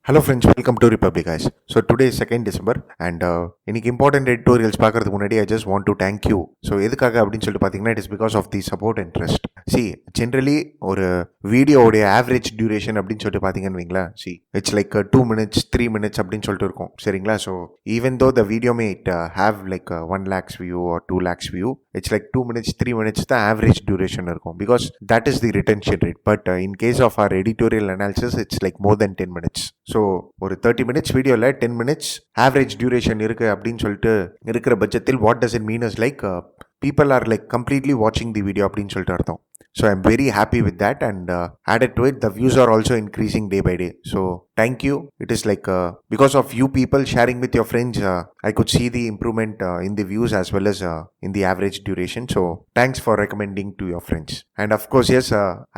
Hello friends, welcome to Republic guys. So today is 2nd December and இன்னைக்கு important editorials பார்க்கறதுக்கு முன்னாடி I just want to thank you. So எதுக்காக அப்படின்னு சொல்லிட்டு பார்த்தீங்கன்னா it is because of the support and trust. See, generally ஒரு வீடியோவுடைய average duration அப்படின்னு சொல்லிட்டு பார்த்தீங்கன்னு வைங்களா, see it's like 2 minutes 3 minutes அப்படின்னு சொல்லிட்டு இருக்கும் சரிங்களா. So even though the video may have like 1 lakhs view or 2 lakhs view, it's like 2 minutes 3 minutes தான் average duration இருக்கும் because that is the retention rate. But in case of our editorial analysis, it's like more than 10 minutes. So ஒரு 30 minutes வீடியோவில் 10 minutes average duration இருக்குது அப்படின்னு சொல்லிட்டு இருக்கிற பட்சத்தில் what does it mean is like people are like completely watching the video அப்படின்னு சொல்லிட்டு அர்த்தம். So I'm very happy with that and added to it, the views are also increasing day by day. So thank you. It is like because of you people sharing with your friends, I could see the improvement in the views as well as in the average duration. So thanks for recommending to your friends. And of course, yes,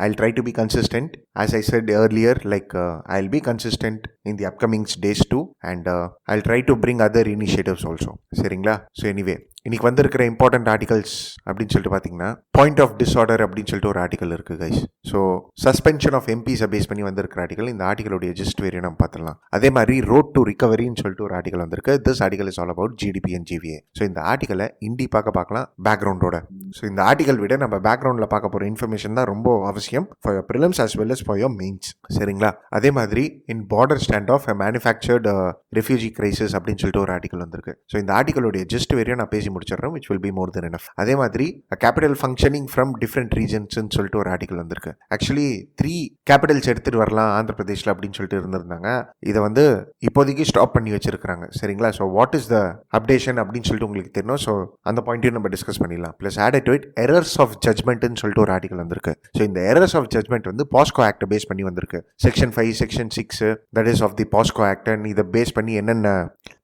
I'll try to be consistent. As I said earlier, like I'll be consistent in the upcoming days too. And I'll try to bring other initiatives also. சரிங்களா? So anyway, இன்னைக்கு வந்திருக்கிற important articles அப்படின்னு சொல்லிட்டு பார்த்தீங்கன்னா point of disorder அப்படின்னு சொல்லிட்டு ஒரு article இருக்குது கைஸ். ஸோ சஸ்பென்ஷன் ஆஃப் எம்பிஸை பேஸ் பண்ணி வந்திருக்கிற ஆர்டிகல். இந்த ஆர்டிகலுடைய ஜஸ்ட் வேரியை நம்ம பார்த்துடலாம். அதே மாதிரி ரோட் டு ரிகவரின்னு சொல்லிட்டு ஒரு ஆர்டிகல் வந்திருக்கு. This article is all about GDP and GVA. So இந்த ஆர்டிகலை இண்டி பார்க்கலாம் பேக்ரவுண்டோட. ஸோ இந்த ஆர்டிகல் விட நம்ம பேக்ரவுண்டில் பார்க்க போகிற இன்ஃபர்மேஷன் தான் ரொம்ப அவசியம் for your prelims as well as for your mains. சரிங்களா? அதே மாதிரி in border stand off manufactured refugee crisis அப்படின்னு சொல்லிட்டு ஒரு ஆர்டிகல் வந்திருக்கு. ஸோ இந்த ஆர்டிகலுடைய ஜஸ்ட் வேரியை நான் பேசி முடிச்சிடறேன், which will be more than enough. அதே மாதிரி capital functioning from different regions ன்னு சொல்லிட்டு ஒரு ஆர்டிகல் வந்திருக்கு. ஆக்சுவலி 3 கேபிட்டல்ஸ் எடுத்துட்டு வரலாம் ஆந்திர பிரதேஷ்ல அப்படின்னு சொல்லிட்டு இருந்திருந்தாங்க. இதை வந்து இப்போதைக்கு ஸ்டாப் பண்ணி வச்சிருக்காங்க. சரிங்களா? So what is the updation அப்படின்னு சொல்லிட்டு உங்களுக்கு தெரியணும். ஸோ அந்த பாயிண்ட்டையும் நம்ம டிஸ்கஸ் பண்ணிடலாம். Plus added to it errors of ஜட்மெண்ட்னு சொல்லிட்டு ஒரு ஆர்டிகல் வந்திருக்கு. ஸோ இந்த எரர்ஸ் ஆஃப் ஜட்மெண்ட் வந்து பாஸ்கோ ஆக்டை பேஸ் பண்ணி வந்திருக்கு. Section 5 section 6 that is of the POCSO act. And இதை பேஸ் பண்ணி என்னென்ன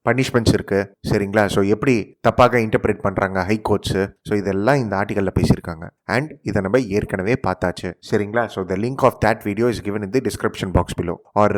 பனிஷ்மெண்ட்ஸ் இருக்கு சரிங்களா. ஸோ எப்படி தப்பாக இன்டர்பிரேட் பண்றாங்க ஹை கோர்ட்ஸ். ஸோ இதெல்லாம் இந்த ஆர்டிகல்ல பேசியிருக்காங்க. அண்ட் இதை நம்ம ஏற்கனவே பார்த்தாச்சு சரிங்களா. So the link of that video is given in the description box below or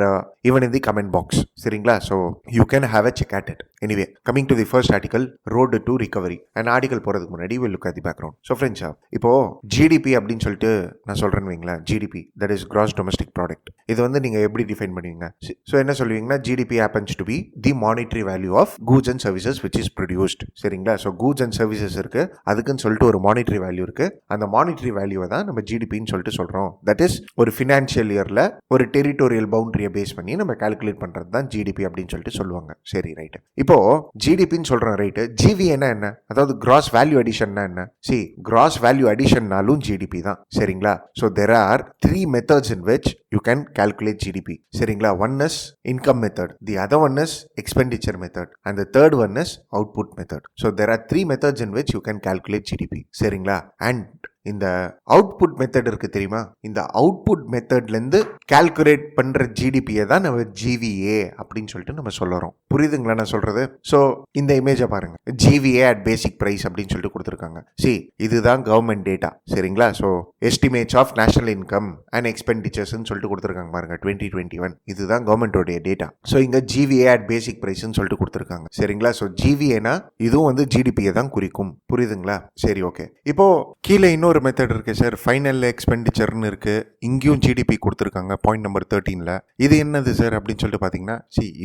even in the comment box சரிங்களா. So you can have a check at it. Anyway, coming to the first article, road to recovery. an article போறதுக்கு முன்னாடி we'll look at the background. So friends, இப்போ GDP அப்படின்னு சொல்லிட்டு நான் சொல்றேன்னு வைங்களேன். GDP that is gross domestic product. இது வந்து நீங்க எப்படி டிஃபைன் பண்ணுவீங்க? ஸோ என்ன சொல்லுவீங்கன்னா GDP happens to be the monetary value of goods and services which is produced. சரிங்களா? ஸோ goods and services இருக்கு, அதுக்குன்னு சொல்லிட்டு ஒரு மானிட்டரி வேல்யூ இருக்கு. அந்த மானிட்டரி வேல்யூவை தான் நம்ம ஜிடிபின்னு சொல்லிட்டு சொல்றோம். தட் இஸ் ஒரு ஃபினான்ஷியல் இயர்ல ஒரு டெரிட்டோரியல் பவுண்டரியை பேஸ் பண்ணி நம்ம கால்குலேட் பண்றது தான் ஜிடிபி அப்படின்னு சொல்லிட்டு சொல்லுவாங்க. சரி, ரைட். இப்போ ஜிடிபின்னு சொல்றோம், ரைட். ஜிவிஏனா என்ன? அதாவது கிராஸ் வேல்யூ அடிஷன்னா என்ன? சி, கிராஸ் வேல்யூ அடிஷன்னாலும் ஜிடிபி தான். சரிங்களா? So there are 3 methods in which you can calculate GDP. சரிங்களா? One is income method, the other one is expenditure method and the third one is output method. So there are 3 methods in which you can calculate GDP. சரிங்களா? and இந்த output method இருக்கு தெரியுமா? இந்த output மெத்தட்லேருந்து calculate பண்ற ஜிடிபியை தான் நம்ம GVA அப்படின்னு சொல்லிட்டு நம்ம சொல்லுறோம். புரியுதுங்களா நான் சொல்றது? ஸோ இந்த இமேஜை பாருங்க. ஜிவிஏ அட் பேசிக் பிரைஸ் அப்படின்னு சொல்லிட்டு கொடுத்துருக்காங்க. சி, இதுதான் கவர்மெண்ட் டேட்டா. சரிங்களா? So estimates of national income and எக்ஸ்பெண்டிச்சர்ஸ்ன்னு சொல்லிட்டு கொடுத்துருக்காங்க பாருங்க 2021. இதுதான் கவர்மெண்டோடைய டேட்டா. ஸோ இங்க ஜிவிஏ அட் பேசிக் பிரைஸ்ன்னு சொல்லிட்டு கொடுத்துருக்காங்க. சரிங்களா? ஸோ ஜிவிஏனா இதுவும் வந்து ஜிடிபியை தான் குறிக்கும். புரியுதுங்களா? சரி, ஓகே. இப்போ கீழே இன்னொரு மெத்தட் இருக்கு சார், ஃபைனல் எக்ஸ்பெண்டிச்சர்னு இருக்கு. இங்கேயும் ஜிடிபி கொடுத்துருக்காங்க பாயிண்ட் நம்பர் 13ல. இது என்னது சார் அப்படின்னு சொல்லிட்டு பார்த்தீங்கன்னா,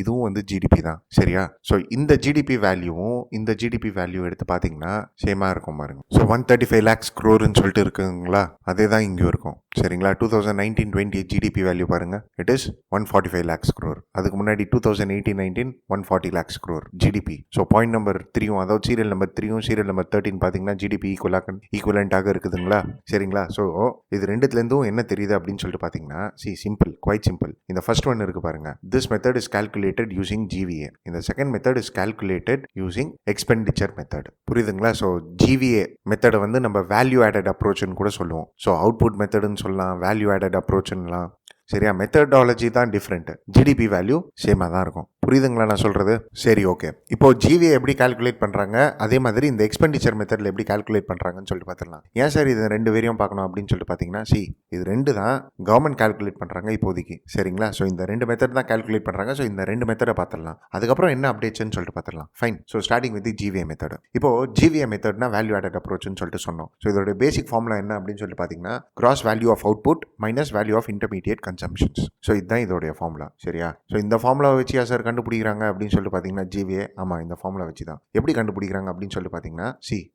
இதுவும் வந்து ஜிடிபி தான். சரியா? ஸோ இந்த ஜிடிபி வேல்யூவும் இந்த ஜிடிபி வேல்யூ எடுத்து பார்த்தீங்கன்னா சேமா இருக்கும் பாருங்க. ஸோ 135 lakhs crore சொல்லிட்டு இருக்குங்களா? அதே தான் இங்கேயும் இருக்கும். சரிங்களா? 2019-20 ஜிடிபி வேல்யூ பாருங்க, இட் இஸ் 145 lakhs crore. அதுக்கு முன்னாடி 2018-19 140 lakhs crore GDP. So point number 3, அதாவது சீரியல் நம்பர் 3 சீரியல் நம்பர் 13 பார்த்தீங்கன்னா ஜிடிபி ஈக்குவலண்டாக இருக்குதுங்களா? சரிங்களா? ஸோ இது ரெண்டுத்துலேருந்தும் என்ன தெரியுது அப்படின்னு சொல்லிட்டு பார்த்தீங்கன்னா, சிம்பிள், குவைட் சிம்பிள். இந்த ஃபர்ஸ்ட் ஒன் இருக்கு பாருங்க, this method is calculated using GVA. இந்த second method is calculated using expenditure method. புரியுதுங்களா? ஸோ ஜிவிஏ மெத்தடை வந்து நம்ம வேல்யூ ஆடட் அப்ரோச்னு கூட சொல்லுவோம். ஸோ அவுட்புட் மெத்தடுன்னு சொல்லலாம், வேல்யூ ஆடட் அப்ரோச்னுலாம். சரியா? மெத்தடாலஜி தான் டிஃப்ரெண்ட், ஜிடிபி வேல்யூ சேமாக தான் இருக்கும். புரியுதுங்களா நான் சொல்கிறது? சரி, ஓகே. இப்போது ஜிவியை எப்படி கால்குலேட் பண்ணுறாங்க, அதே மாதிரி இந்த எக்ஸ்பெண்டிச்சர் மெத்தடில் எப்படி கால்குலேட் பண்ணுறாங்கன்னு சொல்லிட்டு பார்த்துடலாம். ஏன் சார் இது 2 வேரியம் பார்க்கணும் அப்படின்னு சொல்லிட்டு பார்த்தீங்கன்னா, இது 2 தான் கவர்மெண்ட் கால்குலேட் பண்ணுறாங்க இப்போதைக்கு. சரிங்களா? ஸோ இந்த 2 மெத்தட் தான் கால்குலேட் பண்ணுறாங்க. ஸோ இந்த 2 மெத்தடை பார்த்துடலாம். அதுக்கப்புறம் என்ன அப்டேட்ஸ்ன்னு சொல்லிட்டு பார்த்துடலாம். Fine. So starting with GVA method. இப்போது ஜிவிஏ மெத்தட்னா வேல்யூ ஆடட் அப்ரோச்னு சொல்லிட்டு சொன்னோம். ஸோ இதோட பேசிக் ஃபார்முலா என்ன அப்படின்னு சொல்லிட்டு பார்த்தீங்கன்னா, gross value of output minus value of intermediate consumptions. So இதுதான் இதோடைய ஃபார்முலா. சரியா? ஸோ இந்த ஃபார்முலா வச்சு சார் கண்டுபிடிக்கிறாங்க அப்படின்னு சொல்லிட்டு பார்த்தீங்கன்னா, ஜிவிஏ ஆமாம் இந்த ஃபார்முலா வச்சு தான். எப்படி கண்டுபிடிக்கிறாங்க அப்படின்னு சொல்லிட்டு பார்த்தீங்கன்னா,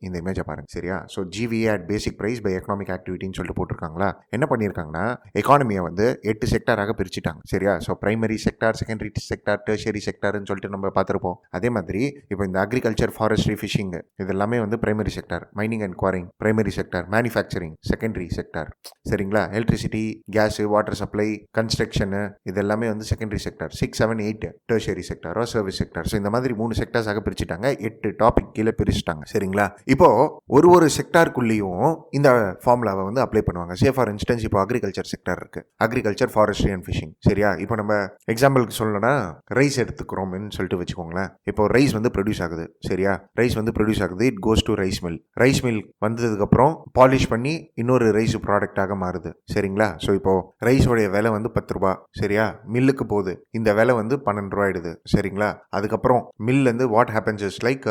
இந்த இமேஜை பாருங்க. சரியா? So GVA at basic price by economic ஆக்டிவிட்டின்னு சொல்லிட்டு போட்டிருக்காங்களா. என்ன பண்ணியிருக்காங்கன்னா, எக்கானமியை வந்து 8 செக்டாராக பிரிச்சுட்டாங்க. சரியா? So primary sector, secondary sector, tertiary செக்டார்னு சொல்லிட்டு நம்ம பார்த்துருப்போம். அதே மாதிரி இப்போ இந்த அக்ரிகல்ச்சர், ஃபாரஸ்ட்ரி, ஃபிஷிங் இது எல்லாமே வந்து primary sector. Mining and quarrying primary sector. Manufacturing secondary sector. சரிங்களா? எலக்ட்ரிசிட்டி, கேஸ், வாட்டர் சப்ளை, கன்ஸ்ட்ரக்ஷனு இது எல்லாமே வந்து செகண்டரி செக்டார். 6, 7, 8 டெர்ஷியரி செக்டாரோ சர்வீஸ் செக்டார். ஸோ இந்த மாதிரி 3 செக்டார்ஸாக பிரிச்சுட்டாங்க. 8 டாபிக் கீழே பிரிச்சுட்டாங்க. சரிங்களா? இப்போ ஒரு செக்டாருக்குள்ளேயும் இந்த ஃபார்முலாவை வந்து அப்ளை பண்ணுவாங்க. சே ஃபார் இன்ஸ்டன்ஸ் இப்போ அக்ரிகல்ச்சர் செக்டார் இருக்கு. Agriculture, forestry and phishing. சரியா? இப்போ நம்ம எக்ஸாம்பிளுக்கு சொல்லணும்னா ரைஸ் எடுத்துக்கிறோம்னு சொல்லிட்டு வச்சுக்கோங்களேன். இப்போ ரைஸ் வந்து ப்ரொடியூஸ் ஆகுது. சரியா? ரைஸ் வந்து ப்ரொடியூஸ் ஆகுது. It goes to rice mill. Rice mill வந்ததுக்கப்புறம் பாலிஷ் பண்ணி இன்னொரு ரைஸ் ப்ராடக்டாக மாறுது. சரிங்களா? ஸோ இப்போ ரைஸோடைய விலை வந்து 10 ரூபா. சரியா? மில்லுக்கு போகுது. இந்த விலை வந்து 12 ரூபா ஆயிடுது. சரிங்களா? அதுக்கப்புறம் மில் வந்து வாட் ஹேப்பன்ஸ் இஸ் லைக்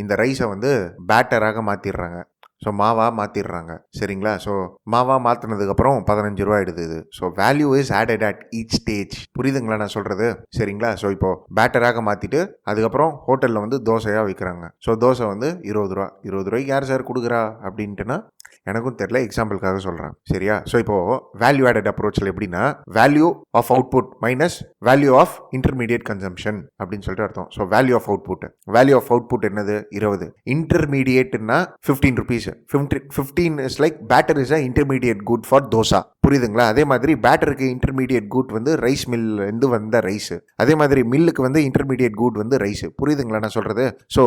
இந்த ரைஸை வந்து பேட்டராக மாற்றிடுறாங்க. ஸோ மாவாக மாற்றிடுறாங்க. சரிங்களா? ஸோ மாவாக மாற்றினதுக்கப்புறம் 15 ரூபா ஆயிடுது இது. So value is added at each stage. புரியுதுங்களா நான் சொல்கிறது? சரிங்களா? ஸோ இப்போ பேட்டராக மாற்றிட்டு அதுக்கப்புறம் ஹோட்டலில் வந்து தோசையாக விற்கிறாங்க. ஸோ தோசை வந்து 20 ரூபா. 20 ரூபாய்க்கு யார் சார் கொடுக்குறா அப்படின்ட்டுனா எனக்கும் தெரியல, எக்ஸாம்பிளுக்காக சொல்கிறேன். சரியா? ஸோ இப்போது வேல்யூ ஆடட் அப்ரோச்சில் எப்படின்னா, value of output minus value of intermediate consumption அப்படின்னு சொல்லிட்டு அர்த்தம். So value of output, value of output என்னது? 20. இன்டர்மீடியேட்னா 15 rupees. 15 is like batter is a intermediate good for dosa. புரியுதுங்களா? அதே மாதிரி பேட்டருக்கு இன்டர்மீடியேட் குட் வந்து ரைஸ் மில்லேருந்து வந்த ரைஸ். அதே மாதிரி மில்லுக்கு வந்து இன்டர்மீடியேட் குட் வந்து ரைஸ். புரியுதுங்களா நான் சொல்கிறது? ஸோ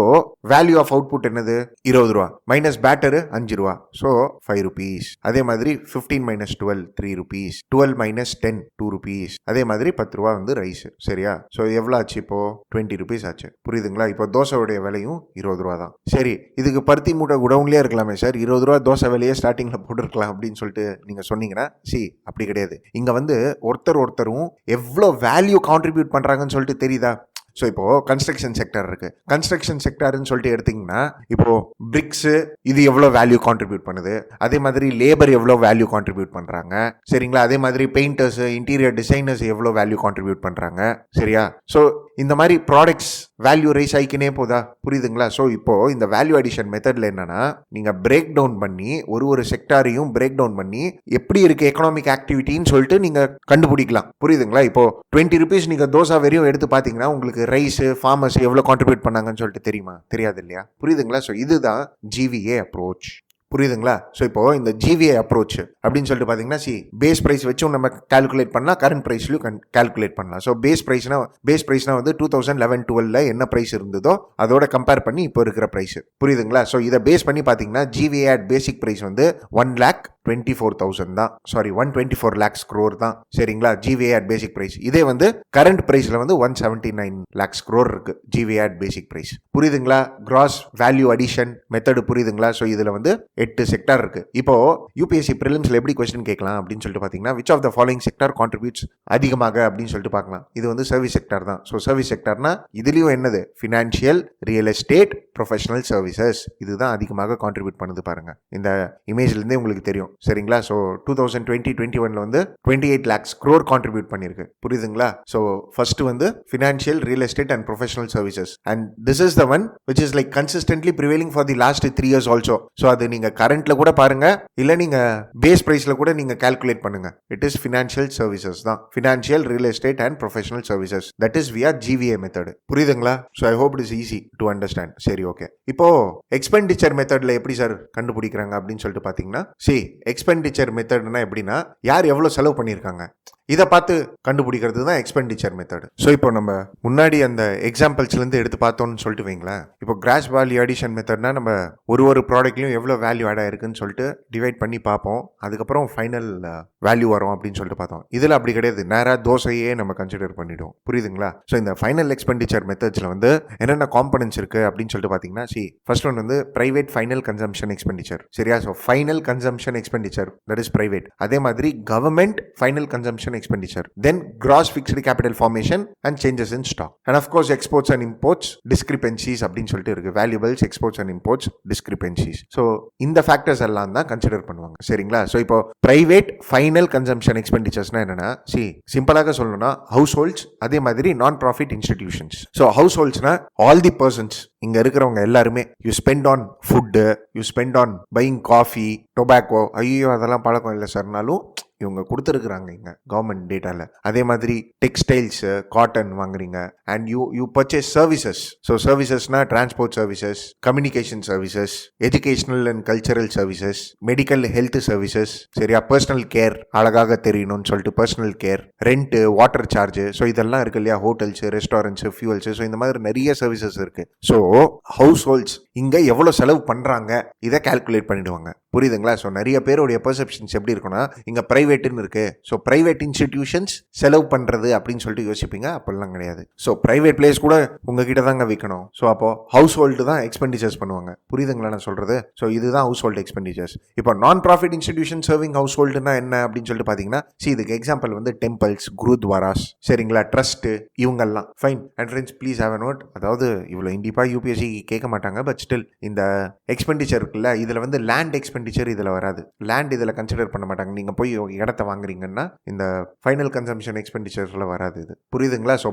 வேல்யூ ஆஃப் அவுட்புட் என்னது? 20 ரூபா மைனஸ் பேட்டரு 5 ரூபா. So 5 rupees. அதே மாதிரி 15 minus 12 3 rupees. 12 minus 10 2 rupees. அதே மாதிரி 10 ரூபா வந்து ரைஸ். சரியா? ஸோ எவ்வளோ ஆச்சு இப்போ? 20 rupees ஆச்சு. புரியுதுங்களா? இப்போ தோசையோடைய விலையும் 20 ரூபா தான். சரி, இதுக்கு பருத்தி மூட்டை குடவுன்லேயே இருக்கலாமே சார், 20 ரூபா தோசை விலையே ஸ்டார்டிங்கில் போட்டுருக்கலாம் அப்படின்னு சொல்லிட்டு நீங்கள் சொன்னீங்கன்னா, அப்படி கிடையாது. இங்கே வந்து ஒருத்தரும் எவ்வளோ வேல்யூ கான்ட்ரிபியூட் பண்ணுறாங்கன்னு சொல்லிட்டு தெரியுதா? ஸோ இப்போது கன்ஸ்ட்ரக்ஷன் செக்டர் இருக்குது. கன்ஸ்ட்ரக்ஷன் செக்டர்னு சொல்லிட்டு எடுத்திங்கன்னா, இப்போது பிரிக்ஸு இது எவ்வளோ வேல்யூ கான்ட்ரிபியூட் பண்ணுது, அதே மாதிரி லேபர் எவ்வளோ வேல்யூ கான்ட்ரிபியூட் பண்ணுறாங்க. சரிங்களா? அதே மாதிரி பெயிண்டர்ஸு, இன்டீரியர் டிசைனர்ஸ் எவ்வளோ வேல்யூ கான்ட்ரிபியூட் பண்ணுறாங்க. சரியா? ஸோ இந்த மாதிரி ப்ராடக்ட்ஸ் வேல்யூ ரைஸ் ஆகிக்கினே போதா? புரியுதுங்களா? ஸோ இப்போது இந்த வேல்யூ அடிஷன் மெத்தடில் என்னென்னா, நீங்கள் பிரேக் டவுன் பண்ணி ஒரு செக்டாரையும் பிரேக் டவுன் பண்ணி எப்படி இருக்குது எக்கனாமிக் ஆக்டிவிட்டின்னு சொல்லிட்டு நீங்கள் கண்டுபிடிக்கலாம். புரியுதுங்களா? இப்போது 20 rupees நீங்கள் தோசை வரையும் எடுத்து பார்த்தீங்கன்னா உங்களுக்கு ரைஸு, ஃபார்மர்ஸ் எவ்வளோ கான்ட்ரிபியூட் பண்ணாங்கன்னு சொல்லிட்டு தெரியுமா? தெரியாது இல்லையா? புரியுதுங்களா? ஸோ இதுதான் ஜிவிஏ அப்ரோச். புரியுதுங்களா? ஸோ இப்போது இந்த ஜிவிஏ அப்ரோச் அப்படின்னு சொல்லிட்டு பார்த்தீங்கன்னா, பேஸ் ப்ரைஸ் வச்சும் நம்ம கால்குலேட் பண்ணலாம், கரண்ட் ப்ரைஸ்லையும் கால்குலேட் பண்ணலாம். ஸோ பேஸ் ப்ரைஸ்னா வந்து 2011-12 என்ன ப்ரைஸ் இருந்ததோ அதோட கம்பேர் பண்ணி இப்போ இருக்கிற ப்ரைஸ். புரியுதுங்களா? ஸோ இதை பேஸ் பண்ணி பார்த்தீங்கன்னா ஜிவிஏ அட் பேசிக் ப்ரைஸ் வந்து 1,24,000 தான். 124 lakhs crore தான். சரிங்களா? GVA at basic price. இதே வந்து கரண்ட் ப்ரைஸில் வந்து 179 lakhs crore இருக்குது ஜிவிஏ அட் பேசிக் ப்ரைஸ். புரியுதுங்களா? கிராஸ் வேல்யூ அடிஷன் மெத்தடு புரியுதுங்களா? ஸோ இதில் வந்து 8 செக்டார் இருக்குது. இப்போ யூபிஎஸ்சி ப்ரிலிம்ஸில் எப்படி கொஸ்டின் கேட்கலாம் அப்படின்னு சொல்லிட்டு பார்த்தீங்கன்னா, which of the following sector contributes அதிகமாக அப்படின்னு சொல்லிட்டு பார்க்கலாம். இது வந்து சர்வீஸ் செக்டார் தான். ஸோ சர்வீஸ் செக்டார்னா இதுலேயும் என்னது? Financial, real estate, professional services இதுதான் அதிகமாக கான்ட்ரிபியூட் பண்ணுது பாருங்க. இந்த இமேஜ்லேருந்தே உங்களுக்கு தெரியும். சரிங்களா? ஸோ 2020-21 வந்து 28 lakhs crore கான்ட்ரிபியூட் பண்ணியிருக்கு. புரியுதுங்களா? ஸோ ஃபர்ஸ்ட் வந்து financial, real estate and professional services. And this is the one which is like consistently prevailing for the last 3 years also. So அது நீங்கள் கரண்ட்ல கூட பாருங்க, இல்லை நீங்கள் பேஸ் ப்ரைஸில் கூட நீங்கள் கால்குலேட் பண்ணுங்க. இட் இஸ் ஃபினான்ஷியல் சர்வீசஸ் தான். Financial, real estate and professional services. That is வியா ஜிவிஏ மெத்தட். புரியுதுங்களா? So I hope it is easy to understand. சரி, ஓகே. இப்போ எக்ஸ்பெண்டிச்சர் மெத்தட்ல எப்படி சார் கண்டுபிடிக்கிறாங்க அப்படின்னு சொல்லிட்டு பார்த்தீங்கன்னா, எக்ஸ்பெண்டிச்சர் மெத்தட்னா எப்படின்னா, யார் எவ்வளோ செலவு பண்ணியிருக்காங்க, இதை பார்த்து கண்டுபிடிக்கிறது தான் எக்ஸ்பெண்டிச்சர் மெத்தட். ஸோ இப்போ நம்ம முன்னாடி அந்த எக்ஸாம்பிள்ஸ்லேருந்து எடுத்து பார்த்தோம்னு சொல்லிட்டு வைங்களேன். இப்போ கிராஸ் வேல்யூ அடிஷன் மெத்தட்னா நம்ம ஒரு ப்ராடக்ட்லையும் எவ்வளோ வேல்யூ ஆட் ஆயிருக்குன்னு சொல்லிட்டு டிவைட் பண்ணி பார்ப்போம். அதுக்கப்புறம் ஃபைனல் வேல்யூ வரும் அப்படின்னு சொல்லிட்டு பார்த்தோம். இதில் அப்படி கிடையாது, நேராக தோசையே நம்ம கன்சிடர் பண்ணிடுவோம். புரியுதுங்களா? ஸோ இந்த ஃபைனல் எக்ஸ்பெண்டிச்சர் மெத்தட்ஸில் வந்து என்னென்ன காம்பனன்ட்ஸ் இருக்குது அப்படின்னு சொல்லிட்டு பார்த்தீங்கன்னா, ஃபர்ஸ்ட் ஒன் வந்து பிரைவேட் ஃபைனல் கன்சம்ஷன் எக்ஸ்பெண்டிச்சர். சரியா? So final consumption expenditure, that is private. அதே மாதிரி government final consumption expenditure, then gross fixed capital formation and changes in stock, and of course exports and imports discrepancies அப்படின்னு சொல்லிட்டு இருக்கு. Valuables, exports and imports, discrepancies. So இந்த factors எல்லாம் தான் consider பண்ணுவாங்க. சரிங்களா? ஸோ இப்போ பிரைவேட் ஃபைனல் கன்சம்ஷன் எக்ஸ்பெண்டிச்சர்ஸ்னா என்னன்னா, சிம்பிளாக சொல்லணும்னா ஹவுஸ் ஹோல்ட்ஸ், அதே மாதிரி non profit institutions. So house ஹோல்ட்ஸ்னா ஆல் தி பர்சன்ஸ், இங்க இருக்கிறவங்க எல்லாருமே you spend on food, you spend on buying coffee, tobacco. ஐயோ அதெல்லாம் பழக்கம் இல்லை சார்னாலும் இவங்க கொடுத்துருக்குறாங்க இங்கே கவர்மெண்ட் டேட்டாவில். அதே மாதிரி டெக்ஸ்டைல்ஸு, காட்டன் வாங்குறீங்க, and you purchase services. So சர்வீசஸ்னா transport services, communication services, educational and cultural services, medical health services. சரியா? பர்சனல் கேர், அழகாக தெரியணும்னு சொல்லிட்டு personal care, rent, water charge. So இதெல்லாம் இருக்கு இல்லையா? Hotels, restaurants, fuels. ஸோ இந்த மாதிரி நிறைய சர்வீசஸ் இருக்கு. ஸோ ஹவுஸ் ஹோல்ட்ஸ் இங்கே எவ்வளோ செலவு பண்ணுறாங்க இதை கால்குலேட் பண்ணிடுவாங்க. புரியுதுங்களா? ஸோ நிறைய பேருடைய பெர்செப்ஷன்ஸ் எப்படி இருக்குன்னா, இங்கே பிரைவேட்டுன்னு இருக்கு, ஸோ பிரைவேட் இன்ஸ்டிடியூஷன்ஸ் செலவு பண்ணுறது அப்படின்னு சொல்லிட்டு யோசிப்பீங்க. அப்படிலாம் கிடையாது. ஸோ பிரைவேட் பிளேஸ் கூட உங்ககிட்ட தாங்க விற்கணும். ஸோ அப்போ ஹவுஸ் ஹோல்டு தான் எக்ஸ்பெண்டிச்சர்ஸ் பண்ணுவாங்க. புரியுதுங்களா நான் சொல்கிறது? ஸோ இதுதான் ஹவுஸ் ஹோல்டு எக்ஸ்பெண்டிச்சர்ஸ். இப்போ நான் ப்ராஃபிட் இன்ஸ்டிடியூஷன் சர்விங் ஹவுஸ் ஹோல்டுனா என்ன அப்படின்னு சொல்லிட்டு பார்த்தீங்கன்னா, இதுக்கு எக்ஸாம்பிள் வந்து டெம்பிள்ஸ், குருத்வாராஸ், சரிங்களா, ட்ரஸ்ட், இவங்கெல்லாம். Fine. And friends please have a note. அதாவது இவ்வளோ இண்டிப்பா யூபிஎஸ்சி கேட்க மாட்டாங்க, பட் ஸ்டில் இந்த எக்ஸ்பெண்டிச்சர் இருக்குல்ல, இதில் வந்து லேண்ட் எக்ஸ்பெண்டிச்சர் இதில் வராது. லேண்ட் இதில் கன்சிடர் பண்ண மாட்டாங்க. நீங்கள் போய் இடத்த வாங்குறீங்கன்னா இந்த ஃபைனல் கன்சம்ஷன் எக்ஸ்பெண்டிச்சர்ஸில் வராது. இது புரியுதுங்களா? So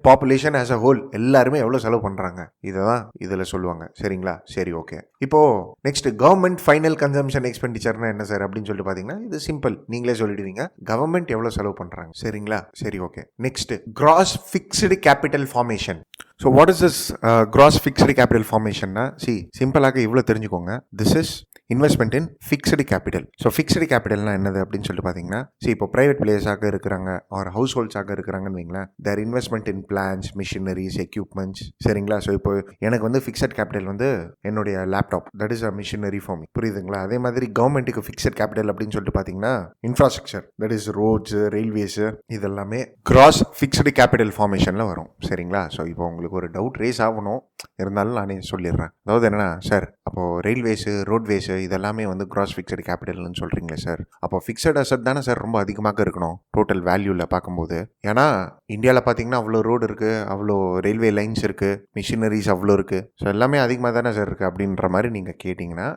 population as a whole எல்லாருமே எவ்வளோ செலவு பண்ணுறாங்க இதை தான் இதில் சொல்லுவாங்க. சரிங்களா? சரி, ஓகே. இப்போ நெக்ஸ்ட் கவர்மெண்ட் ஃபைனல் கன்சம்ஷன் எக்ஸ்பெண்டிச்சர்னா என்ன சார் அப்படின்னு சொல்லிட்டு பார்த்தீங்கன்னா, இது சிம்பிள், நீங்களே சொல்லிடுவீங்க. கவர்மெண்ட் எவ்வளோ செலவு பண்ணுறாங்க. சரிங்களா? சரி, okay. Next gross fixed capital formation. So what is this gross fixed capital ஃபார்மேஷன்னா, சிம்பிளாக இவ்வளோ தெரிஞ்சுக்கோங்க. This is investment in fixed capital. So fixed கேபிட்டல்னா என்னது அப்படின்னு சொல்லிட்டு பார்த்தீங்கன்னா, இப்போ ப்ரைவேட் பிளேயர்ஸாக இருக்கிறாங்க ஆர் ஹவுஸ் ஹோல்ட்ஸாக இருக்கிறாங்கன்னு வைங்களேன், their investment in plans, machineries, equipments. சரிங்களா? ஸோ இப்போ எனக்கு வந்து ஃபிக்ஸட் கேபிட்டல் வந்து என்னுடைய laptop, that is a machinery for me. புரியுதுங்களா? அதே மாதிரி கவர்மெண்ட்டுக்கு ஃபிக்ஸட் கேபிட்டல் அப்படின்னு சொல்லிட்டு பார்த்தீங்கன்னா, infrastructure, that is roads, railways, இதெல்லாமே கிராஸ் ஃபிக்ஸ்டு கேபிட்டல் ஃபார்மேஷனில் வரும். சரிங்களா? ஸோ இப்போ உங்களுக்கு ஒரு டவுட் ரேஸ் ஆகணும், இருந்தாலும் நானே சொல்லிடுறேன். அதாவது என்னன்னா, சார் அப்போது ரயில்வேஸு, ரோட்வேஸு இதெல்லாமே வந்து கிராஸ் ஃபிக்ஸட் கேபிட்டல்னு சொல்கிறீங்களே சார், அப்போ ஃபிக்ஸட் அசட் தானே சார் ரொம்ப அதிகமாக இருக்கணும் டோட்டல் வேல்யூவில் பார்க்கும்போது. ஏன்னா இந்தியாவில் பார்த்தீங்கன்னா அவ்வளோ ரோடு இருக்குது, அவ்வளோ ரயில்வே லைன்ஸ் இருக்குது, மிஷினரிஸ் அவ்வளோ இருக்குது. ஸோ எல்லாமே அதிகமாக தானே சார் இருக்குது அப்படின்ற மாதிரி நீங்கள் கேட்டிங்கன்னா,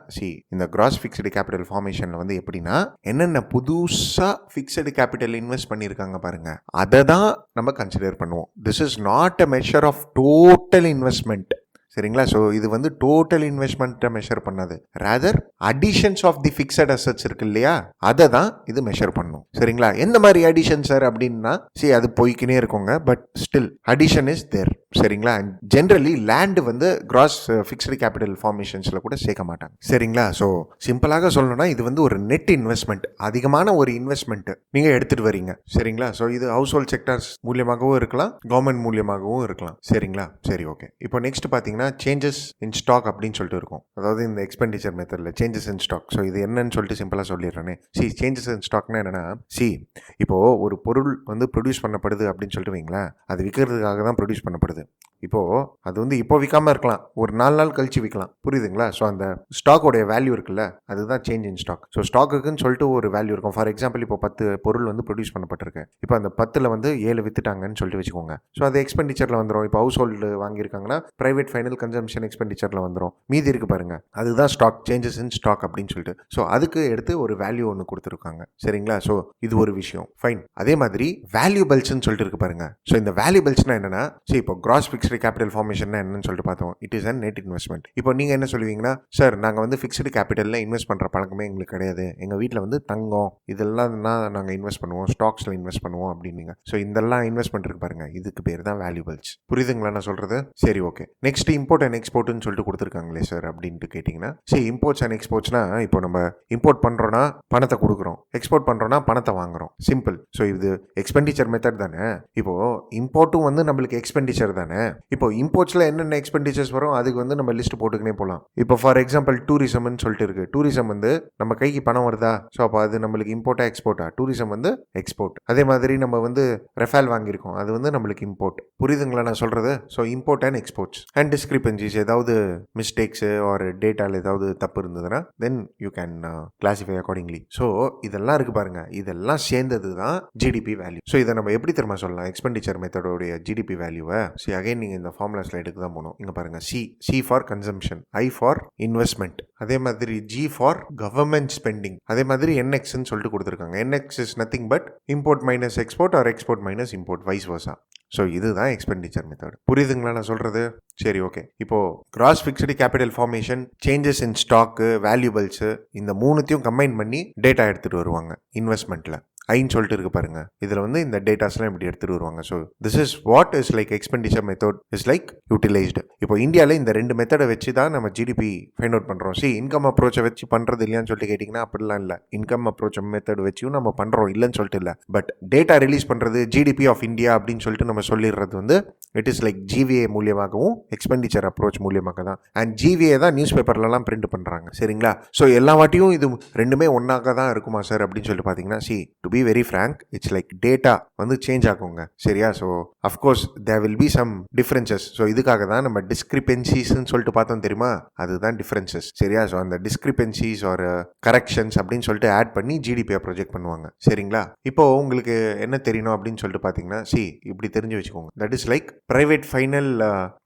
இந்த கிராஸ் ஃபிக்ஸ்டு கேபிட்டல் ஃபார்மேஷனில் வந்து எப்படின்னா, என்னென்ன புதுசாக ஃபிக்ஸடு கேபிட்டல் இன்வெஸ்ட் பண்ணியிருக்காங்க பாருங்கள், அதை தான் நம்ம கன்சிடர் பண்ணுவோம். This is not a measure of total investment. சரிங்களா? ஸோ இது வந்து டோட்டல் இன்வெஸ்ட்மெண்ட்டை மெஷர் பண்ணாது, rather additions of the fixed assets இருக்கு இல்லையா, அதை தான் இது மெஷர் பண்ணும். சரிங்களா? எந்த மாதிரி அடிஷன் சார் அப்படின்னா, அது போய்க்கினே இருக்குங்க, but still addition is there. சரிங்களா? ஜென்ரலி லேண்டு வந்து கிராஸ் ஃபிக்ஸ்டு கேபிட்டல் ஃபார்மேஷன்ஸில் கூட சேர்க்க மாட்டாங்க. சரிங்களா? ஸோ சிம்பிளாக சொல்லணும்னா இது வந்து ஒரு நெட் இன்வெஸ்ட்மெண்ட், அதிகமான ஒரு இன்வெஸ்ட்மெண்ட் நீங்கள் எடுத்துகிட்டு வரீங்க. சரிங்களா? ஸோ இது ஹவுஸ் ஹோல்ட் செக்டர்ஸ் மூலியமாகவும் இருக்கலாம், கவர்மெண்ட் மூலியமாகவும் இருக்கலாம். சரிங்களா? சரி, ஓகே. இப்போ நெக்ஸ்ட் பார்த்தீங்கன்னா சேஞ்சஸ் இன் ஸ்டாக் அப்படின்னு சொல்லிட்டு இருக்கும். அதாவது இந்த எக்ஸ்பெண்டிச்சர் மெத்தடில் சேஞ்சஸ் இன் ஸ்டாக். ஸோ இது என்னன்னு சொல்லிட்டு சிம்பிளாக சொல்லிடுறேனே. சேஞ்சஸ் இன் ஸ்டாக்னா என்னன்னா, இப்போது ஒரு பொருள் வந்து ப்ரொடியூஸ் பண்ணப்படுது அப்படின்னு சொல்லிட்டு வைங்களேன், அது விற்கிறதுக்காக தான் ப்ரொடியூஸ் பண்ணப்படுது. இப்போது அது வந்து இப்போ விற்காமல் இருக்கலாம், ஒரு 4 நாள் கழிச்சு விற்கலாம். புரியுதுங்களா? ஸோ அந்த ஸ்டாக்கோடைய வேல்யூ இருக்குல்ல, அதுதான் சேஞ்ச் இன் ஸ்டாக். ஸோ ஸ்டாக்குன்னு சொல்லிட்டு ஒரு வேல்யூ இருக்கும். ஃபார் எக்ஸாம்பிள் இப்போ 10 பொருள் வந்து ப்ரொடியூஸ் பண்ணப்பட்டிருக்கு. இப்போ அந்த 10ல் வந்து 7 வித்துட்டாங்கன்னு சொல்லிட்டு வச்சுக்கோங்க. ஸோ அது எக்ஸ்பெண்டிச்சரில் வந்துடும். இப்போ ஹவுஸ் ஹோல்டு வாங்கியிருக்காங்கன்னா ப்ரைவேட் ஃபைனல் கன்சம்ஷன் எக்ஸ்பெண்டிச்சரில் வந்துடும். மீதி இருக்கு பாருங்க, அதுதான் ஸ்டாக், சேஞ்சஸ் இன் ஸ்டாக் அப்படின்னு சொல்லிட்டு. ஸோ அதுக்கு எடுத்து ஒரு வேல்யூ ஒன்று கொடுத்துருக்காங்க. சரிங்களா? ஸோ இது ஒரு விஷயம். ஃபைன். அதே மாதிரி வேல்யூபிள்ஸ்ன்னு சொல்லிட்டு இருக்கு பாருங்க. ஸோ இந்த வேல்யூபிள்ஸ்னா என்னன்னா, இப்போ cross fixed fixed capital formation என்னன்னு சொல்லிட்டு பார்த்தோம். It is and net investment. இப்போ நீங்கள் என்ன சொல்லுவீங்கன்னா, சார் நாங்கள் வந்து ஃபிக்ஸ்டு கேபிட்டலில் இன்வெஸ்ட் பண்ணுற பழக்கமே எங்களுக்கு கிடையாது, எங்கள் வீட்டில் வந்து தங்கம் இதெல்லாம் தான் நாங்கள் இன்வெஸ்ட் பண்ணுவோம், ஸ்டாக்ஸில் இன்வெஸ்ட் பண்ணுவோம் அப்படின்னீங்க. ஸோ இதெல்லாம் இன்வெஸ்ட்மெண்ட் இருக்கு பாருங்க, இதுக்கு பேர் தான் வேல்யூபிள்ஸ். புரியுதுங்களா நான் சொல்கிறது? சரி, ஓகே. நெக்ஸ்ட் இம்போர்ட் அண்ட் எக்ஸ்போர்ட்னு சொல்லிட்டு கொடுத்துருக்காங்களே சார் அப்படின்ட்டு கேட்டிங்கன்னா, சரி இம்போர்ட்ஸ் அண்ட் எக்ஸ்போர்ட்ஸ்னா இப்போ நம்ம இம்போர்ட் பண்ணுறோன்னா பணத்தை கொடுக்குறோம், எக்ஸ்போர்ட் பண்ணுறோன்னா பணத்தை வாங்குறோம், சிம்பிள். ஸோ இது எக்ஸ்பெண்டிச்சர் மெத்தட் தானே. இப்போ இம்போர்ட்டும் வந்து நம்மளுக்கு எக்ஸ்பெண்டிச்சர் தானே. இப்போ இம்போர்ட்ஸில் என்னென்ன எக்ஸ்பெண்டிச்சர்ஸ் வரும் அதுக்கு வந்து நம்ம லிஸ்ட் போட்டுக்கினே போகலாம். இப்போ ஃபார் எக்ஸாம்பிள் டூரிசம்னு சொல்லிட்டு இருக்கு. டூரிசம் வந்து நம்ம கைக்கு பணம் வருதா, ஸோ அப்போ அது நம்மளுக்கு இம்போர்ட்டா எக்ஸ்போர்ட்டா? டூரிசம் வந்து எக்ஸ்போர்ட். அதே மாதிரி நம்ம வந்து ரெஃபால் வாங்கியிருக்கோம், அது வந்து நம்மளுக்கு இம்போர்ட். புரியுதுங்களா நான் சொல்றது? So import and exports and discrepancies, ஏதாவது மிஸ்டேக்ஸ் ஆர் டேட்டாவில் ஏதாவது தப்பு இருந்ததுன்னா then you can classify accordingly. So இதெல்லாம் இருக்கு பாருங்க, இதெல்லாம் சேர்ந்தது தான் ஜிடிபி வேல்யூ. ஸோ இதை நம்ம எப்படி தெரியுமா சொல்லலாம்? எக்ஸ்பெண்டிச்சர் மெத்தடோடைய ஜிடிபி வேல்யூவை அகைன் நீங்கள் இந்த ஃபார்முலா ஸ்லைடுக்கு தான் போகணும். இங்கே பாருங்க, C for consumption, I for investment, அதே மாதிரி ஜி ஃபார் கவர்மெண்ட் ஸ்பெண்டிங், அதே மாதிரி என்எக்ஸ்ன்னு சொல்லிட்டு கொடுத்துருக்காங்க. NX is nothing but import minus export or export minus import, vice versa. So இதுதான் எக்ஸ்பெண்டிச்சர் மெத்தட். புரியுதுங்களா நான் சொல்கிறது? சரி, ஓகே. இப்போது gross fixed capital formation, changes in stock, valuables, இந்த மூணுத்தையும் கம்பைன் பண்ணி டேட்டா எடுத்துகிட்டு வருவாங்க இன்வெஸ்ட்மெண்ட்டில். ஐன்னு சொல்லிட்டு இருக்கு பாருங்க, இதில் வந்து இந்த டேட்டாஸ்லாம் இப்படி எடுத்துகிட்டு வருவாங்க. So this is what is like expenditure method is like utilised. இப்போ இந்தியாவில் இந்த ரெண்டு மெத்தடை வச்சு தான் நம்ம ஜிடிபி ஃபைண்ட் அவுட் பண்ணுறோம். இன்கம் அப்ரோச்சை வச்சு பண்ணுறது இல்லையான்னு சொல்லிட்டு கேட்டிங்கன்னா அப்படிலாம் இல்லை. இன்கம் அப்ரோச் மெத்தட் வச்சும் நம்ம பண்ணுறோம், இல்லைன்னு சொல்லிட்டு இல்லை. பட் டேட்டா ரிலீஸ் பண்ணுறது ஜிடிபி ஆஃப் இந்தியா அப்படின்னு சொல்லிட்டு நம்ம சொல்லிடுறது வந்து இட் இஸ் லைக் ஜிவிஏ மூலியமாகவும் எக்ஸ்பெண்டிச்சர் அப்ரோச் மூலியமாக தான். அண்ட் ஜிவிஏ தான் நியூஸ் பேப்பர்லலாம் பிரிண்ட் பண்ணுறாங்க, சரிங்களா? ஸோ எல்லா வாட்டியும் இது ரெண்டுமே ஒன்றாக தான் இருக்குமா சார் அப்படின்னு சொல்லிட்டு பார்த்தீங்கன்னா, to be very frank, it's like data வந்து சேஞ்ச் ஆகுங்க, சரியா? So of course there will be some differences. So இதுக்காக தான் நம்ம டிஸ்கிரிபென்சிஸ்ன்னு சொல்லிட்டு பார்த்தோம் தெரியுமா, அதுதான் டிஃப்ரென்சஸ், சரியா? ஸோ அந்த டிஸ்கிரிபென்சிஸ் ஆர் கரெக்ஷன்ஸ் அப்படின்னு சொல்லிட்டு ஆட் பண்ணி ஜிடிபியை ப்ரொஜெக்ட் பண்ணுவாங்க, சரிங்களா? இப்போ உங்களுக்கு என்ன தெரியணும் அப்படின்னு சொல்லிட்டு பார்த்தீங்கன்னா, இப்படி தெரிஞ்சு வச்சுக்கோங்க. That is like private final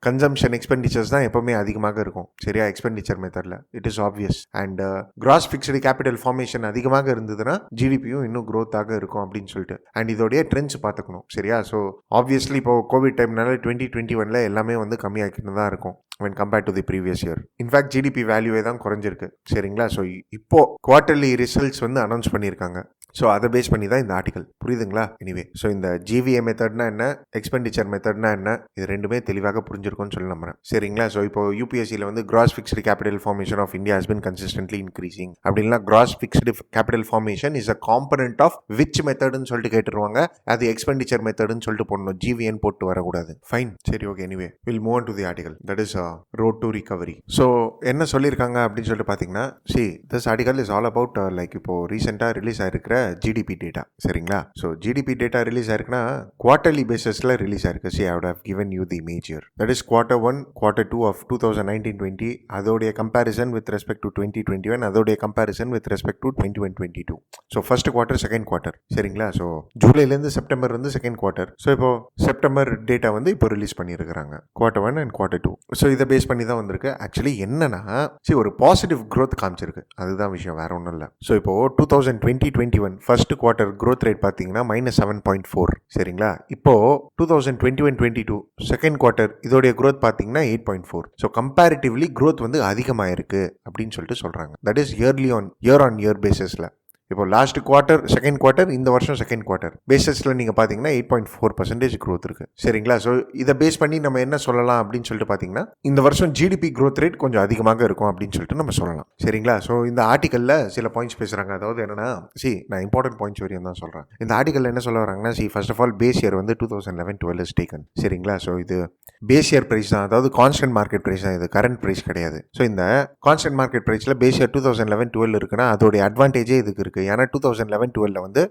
consumption expenditures தான் எப்பவுமே அதிகமாக இருக்கும், சரியா? எக்ஸ்பெண்டிச்சர் மெத்தடில் it is obvious. And cross fixed capital formation அதிகமாக இருந்ததுன்னா ஜிடிபியும் இன்னும் க்ரோத்தாக இருக்கும் அப்படின்னு சொல்லிட்டு. அண்ட் இதோடைய ட்ரெண்ட்ஸ் பார்த்துக்கணும், சரியா? ஸோ ஆப்வியஸ்லி இப்போ கோவிட் டைம்னால 2021 எல்லாமே வந்து கம்மியாக்கிட்டு தான் இருக்கும் when compared to the previous year. In fact GDP வேல்யூவே தான் குறைஞ்சிருக்கு, சரிங்களா? ஸோ இப்போ குவார்டர்லி ரிசல்ட்ஸ் வந்து அனௌன்ஸ் பண்ணியிருக்காங்க. ஸோ அதை பேஸ் பண்ணி தான் இந்த ஆர்டிகல், புரியுதுங்களா? எனிவே, ஸோ இந்த ஜிவிஏ மெத்தட்னா என்ன, எக்ஸ்பெண்டிச்சர் மெத்தட்னா என்ன, இது ரெண்டுமே தெளிவாக புரிஞ்சிருக்கும்னு சொல்லி நம்புறேன், சரிங்களா? ஸோ இப்போ யூபிஎஸ்சியில் வந்து gross fixed capital formation of India has been consistently increasing அப்படின்னா gross fixed capital formation is a component of which மெத்தட்னு சொல்லிட்டு கேட்டுருவாங்க. அது எக்ஸ்பெண்டிச்சர் மெத்தட்னு சொல்லிட்டு போடணும், ஜிவிஏன்னு போட்டு வரக்கூடாது. ஃபைன், சரி, okay. Anyway, will move on to the article, that is road to recovery. So என்ன சொல்லியிருக்காங்க அப்படின்னு சொல்லிட்டு பார்த்தீங்கன்னா, this article is all about like இப்போ ரீசெண்டாக ரிலீஸ் ஆயிருக்கிற ஜிடிபி டேட்டா, சரிங்களா? ஸோ ஜிடிபி டேட்டா ரிலீஸ் ஆயிருக்குன்னா குவார்டர்லி பேசிஸில் ரிலீஸ் ஆயிருக்கு. I would have given you the major, that is Q1, Q2 of 2019-20, அதோடைய கம்பேரிசன் வித் ரெஸ்பெக்ட் டு 2021, அதோடைய comparison with respect to 21-22. So first quarter, second quarter, சரிங்களா? So ஜூலைலேருந்து September வந்து second quarter. So இப்போ September data வந்து இப்போ release பண்ணியிருக்கிறாங்க, Q1 and Q2. So இதை பேஸ் பண்ணி தான் வந்திருக்கு. ஆக்சுவலி என்னன்னா, ஒரு பாசிட்டிவ் க்ரோத் காமிச்சிருக்கு, அதுதான் விஷயம், வேற ஒன்றும் இல்லை. ஸோ இப்போ 2020-21 ஃபர்ஸ்ட் குவார்ட்டர் க்ரோத் ரேட் பார்த்தீங்கன்னா -7.4, சரிங்களா? இப்போ 2021-22 செகண்ட் குவார்ட்டர் இதோடைய க்ரோத் பார்த்தீங்கன்னா 8.4. ஸோ கம்பேரிட்டிவ்லி க்ரோத் வந்து அதிகமாயிருக்கு அப்படின்னு சொல்லிட்டு சொல்றாங்க. That is year on year பேசிஸ்ல. இப்போ லாஸ்ட் குவார்ட்டர் செகண்ட் குவார்ட்டர், இந்த வருஷம் செகண்ட் குவார்ட்டர் பேசிஸில் நீங்கள் பார்த்தீங்கன்னா 8.4% க்ரோத் இருக்குது, சரிங்களா? ஸோ இதை பேஸ் பண்ணி நம்ம என்ன சொல்லலாம் அப்படின்னு சொல்லிட்டு பார்த்தீங்கன்னா, இந்த வருஷம் ஜிடிபி க்ரோத் ரேட் கொஞ்சம் அதிகமாக இருக்கும் அப்படின்னு சொல்லிட்டு நம்ம சொல்லலாம், சரிங்களா? ஸோ இந்த ஆர்டிக்கலில் சில பாயிண்ட்ஸ் பேசுகிறாங்க. அதாவது என்னன்னா, நான் இம்பார்ட்டன்ட் பாயிண்ட்ஸ் வரையும் தான் சொல்கிறேன். இந்த ஆர்டிக்கலில் என்ன சொல்ல வராங்கன்னா, first of all base year வந்து 2011-12 இஸ் டேக்கன், சரிங்களா? ஸோ இது பேஸ் இயர் ப்ரைஸ் தான், அதாவது கான்ஸ்டன்ட் மார்க்கெட் ப்ரைஸ் தான், இது கரண்ட் ப்ரைஸ் கிடையாது. ஸோ இந்த கான்ஸ்டன்ட் மார்க்கெட் ப்ரைஸில் பேஸ் இயர் 2011-12 இருக்குன்னா அதோடைய அட்வான்டேஜே இதுக்கு இருக்குது. ஏன்னா 2011-12 வந்து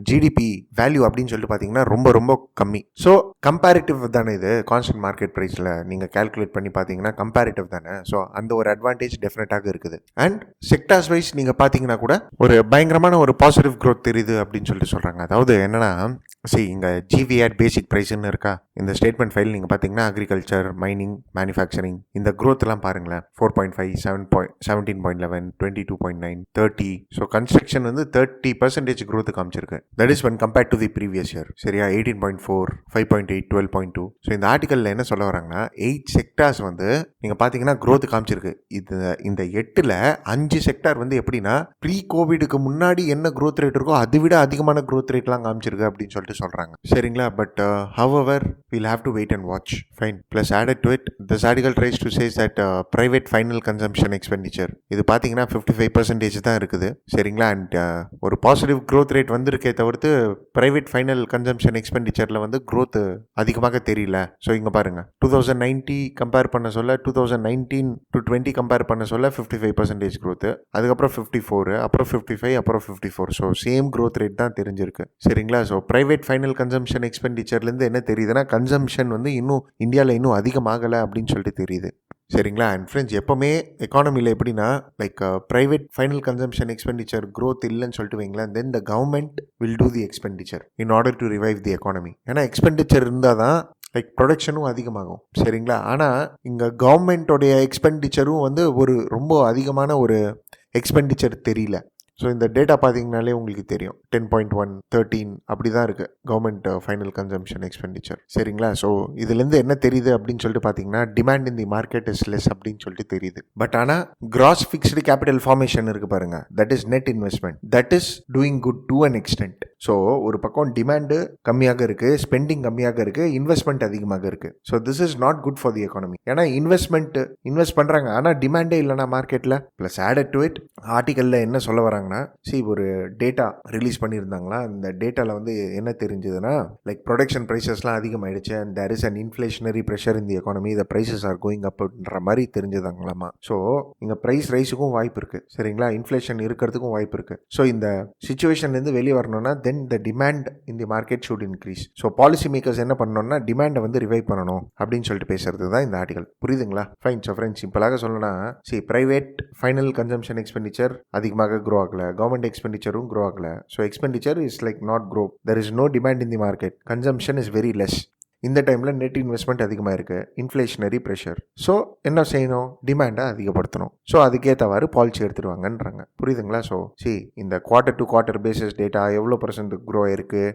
ஜிடிபி வேல்யூ அப்படின்னு சொல்லிட்டு பார்த்தீங்கன்னா ரொம்ப ரொம்ப கம்மி. ஸோ கம்பேரிட்டிவ் தானே இது, கான்ஸ்டன்ட் மார்க்கெட் ப்ரைஸில் நீங்கள் கால்குலேட் பண்ணி பார்த்தீங்கன்னா கம்பேரிட்டிவ் தானே. ஸோ அந்த ஒரு அட்வான்டேஜ் டெஃபினட்டாக இருக்குது. அண்ட் செக்டார்ஸ் வைஸ் நீங்கள் பார்த்தீங்கன்னா கூட ஒரு பயங்கரமான ஒரு பாசிட்டிவ் க்ரோத் தெரியுது அப்படின்னு சொல்லிட்டு சொல்கிறாங்க. அதாவது என்னன்னா, இங்கே GVAT பேசிக் ப்ரைஸ்ன்னு இருக்கா, இந்த ஸ்டேட்மெண்ட் ஃபைல் நீங்கள் பார்த்தீங்கன்னா அக்ரிகல்ச்சர், மைனிங், மேனுஃபேக்சரிங் இந்த க்ரோத்லாம் பாருங்களேன். 4.5, 17.11, 22.9, 30. ஸோ கன்ஸ்ட்ரக்ஷன் வந்து 30% growth காமிச்சிருக்கு. That is when compared to the previous year. சரியா? 18.4, 5.8, 12.2. ஸோ இந்த ஆர்டிக்கலில் என்ன சொல்ல வராங்கன்னா 8 செக்டார்ஸ் வந்து நீங்கள் பார்த்தீங்கன்னா growth காமிச்சிருக்கு. இந்த 8ல் 5 செக்டார் வந்து எப்படின்னா ப்ரீ கோவிடுக்கு முன்னாடி என்ன growth rate இருக்கோ அதை விட அதிகமான growth rateலாம் காமிச்சிருக்கு அப்படின்னு சொல்லிட்டு சொல்றாங்க. சரிங்களா? But however we'll have to wait and watch. Fine. Plus added to it, this article tries to say that private final consumption expenditure இது பார்த்தீங்கன்னா 55% தான் இருக்குது. சரிங்களா? அண்ட் ஒரு பாசிட்டிவ் growth rate வந்திருக்கே தவிர்த்து பிரைவேட் ஃபைனல் கன்சம்ஷன் எக்ஸ்பெண்டிச்சரில் வந்து growth அதிகமாக தெரியல. ஸோ இங்கே பாருங்க 2090 கம்பேர் பண்ண சொல்ல 2019 to 20 கம்பேர் பண்ண சொல்ல 55% growth, அதுக்கப்புறம் 54, அப்புறம் 55, அப்புறம் 54. ஸோ சேம் growth rate தான் தெரிஞ்சிருக்கு. சரிங்களா? ஸோ பிரைவேட் ஃபைனல் கன்சம்ஷன் எக்ஸ்பெண்டிச்சர்லேருந்து என்ன தெரியுதுன்னா கன்சம்ஷன் வந்து இன்னும் இந்தியாவில் இன்னும் அதிகமாகலை அப்படின்னு சொல்லிட்டு தெரியுது. சரிங்களா? அண்ட் ஃப்ரெண்ட்ஸ், எப்போவுமே எக்கானமியில் எப்படின்னா like private final consumption expenditure growth இல்லைன்னு சொல்லிட்டு வைங்களேன், then the government will do the expenditure in order to revive the economy. ஏன்னா எக்ஸ்பெண்டிச்சர் இருந்தால் தான் லைக் ப்ரொடக்ஷனும் அதிகமாகும். சரிங்களா? ஆனால் இங்கே கவர்மெண்ட்டோடைய எக்ஸ்பெண்டிச்சரும் வந்து ஒரு ரொம்ப அதிகமான ஒரு எக்ஸ்பெண்டிச்சர் தெரியல. ஸோ இந்த டேட்டா பார்த்தீங்கனாலே உங்களுக்கு தெரியும் 10.1, 13 அப்படி தான் இருக்குது கவர்மெண்ட் ஃபைனல் கன்சம்ஷன் எக்ஸ்பெண்டிச்சர். சரிங்களா? ஸோ இதுலேருந்து என்ன தெரியுது அப்படின்னு சொல்லிட்டு பார்த்தீங்கன்னா demand in the market is less அப்படின்னு சொல்லிட்டு தெரியுது. பட் ஆனால் கிராஸ் ஃபிக்ஸ்டு கேபிட்டல் ஃபார்மேஷன் இருக்குது பாருங்க, that is net investment, that is doing good to an extent. So ஒரு பக்கம் டிமாண்டு கம்மியாக இருக்குது, ஸ்பெண்டிங் கம்மியாக இருக்குது, இன்வெஸ்ட்மெண்ட் அதிகமாக இருக்குது. So this is not good for the economy. ஏன்னா இன்வெஸ்ட் பண்ணுறாங்க ஆனால் டிமாண்டே இல்லைனா மார்க்கெட்டில். ப்ளஸ் ஆடட் டு இட் ஆர்டிக்கலில் என்ன சொல்ல வராங்க, ஒரு டேட்டா ரிலீஸ் பண்ணியிருந்தாங்களா, இந்த டேட்டாவில் வந்து என்ன தெரிஞ்சதுன்னா லைக் ப்ரொடக்ஷன் ப்ரைஸஸ்லாம் அதிகமாகிடுச்சு and there is an inflationary pressure in the economy, the prices are going அப்ன்ற மாதிரி தெரிஞ்சதாங்களாமா. ஸோ இங்கே ப்ரைஸ் ரைஸுக்கும் வாய்ப்பு இருக்குது. சரிங்களா? இன்ஃப்ளேஷன் இருக்கிறதுக்கும் வாய்ப்பு இருக்குது. ஸோ இந்த சுச்சுவேஷன்லேருந்து வெளியே வரணும்னா then the demand in the market should increase. So policy makers என்ன பண்ணணும்னா டிமாண்டை வந்து ரிவைவ் பண்ணணும் அப்படின்னு சொல்லிட்டு பேசுறது தான் இந்த ஆர்டிகல். புரியுதுங்களா? ஃபைன். ஸோ ஃப்ரெண்ட்ஸ், சிம்பிளாக சொல்லணும்னா பிரைவேட் ஃபைனல் கன்சம்ஷன் எக்ஸ்பெண்டிச்சர் அதிகமாக க்ரோ ஆகலை, கவர்மெண்ட் எக்ஸ்பெண்டிச்சரும் க்ரோ ஆகலை. So expenditure is like not grow, there is no demand in the market, consumption is very less. இந்த டைமில் நெட் இன்வெஸ்ட்மெண்ட் அதிகமாக இருக்குது, இன்ஃப்ளேஷனரி ப்ரெஷர். ஸோ என்ன செய்யணும்? டிமாண்டை அதிகப்படுத்தணும். ஸோ அதுக்கேற்றவாறு பாலிசி எடுத்துருவாங்கன்றாங்க. புரியுதுங்களா? ஸோ இந்த quarter to quarter basis data எவ்வளோ % க்ரோ ஆயிருக்கு,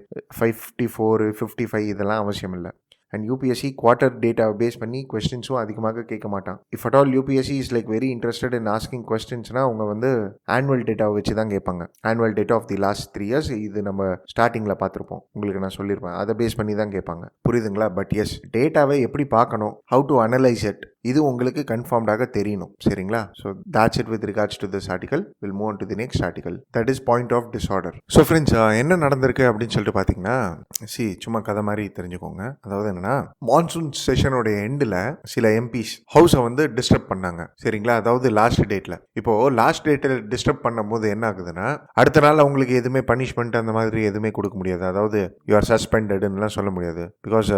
54, 55 இதெல்லாம் அவசியம் இல்லை. And UPSC quarter data base பண்ணி கொஸ்டின்ஸும் அதிகமாக கேட்க மாட்டான். If at all UPSC is like very interested in asking கொஸ்டின்ஸ்னால் அவங்க வந்து ஆனுவல் டேட்டாவை வச்சு தான் கேட்பாங்க. Annual data of the last 3 years இது நம்ம ஸ்டார்டிங்கில் பார்த்துருப்போம், உங்களுக்கு நான் சொல்லியிருப்பேன், அதை பேஸ் பண்ணி தான் கேட்பாங்க. புரியுதுங்களா? பட் எஸ், டேட்டாவை எப்படி பார்க்கணும், ஹவு டு அனலைஸ் இட், இது உங்களுக்கு கன்ஃபார்ம்டாக தெரியணும். சரிங்களா? So that's it with regards to this article. We'll move on to the next article, that is point of disorder. So friends, என்ன நடந்திருக்கு அப்படின்னு சொல்லிட்டு பார்த்தீங்கன்னா சும்மா கதை மாதிரி தெரிஞ்சுக்கோங்க. அதாவது என்னன்னா மான்சூன் செஷனோட எண்டில் சில எம்பிஸ் ஹவுஸை வந்து டிஸ்டர்ப் பண்ணாங்க. சரிங்களா? அதாவது லாஸ்ட் டேட்டில். இப்போ லாஸ்ட் டேட்டில் டிஸ்டர்ப் பண்ணும் போது என்ன ஆகுதுன்னா அடுத்த நாள் அவங்களுக்கு எதுவுமே பனிஷ்மெண்ட் அந்த மாதிரி எதுவுமே கொடுக்க முடியாது. அதாவது யூ ஆர் சஸ்பெண்டட்லாம் சொல்ல முடியாது, because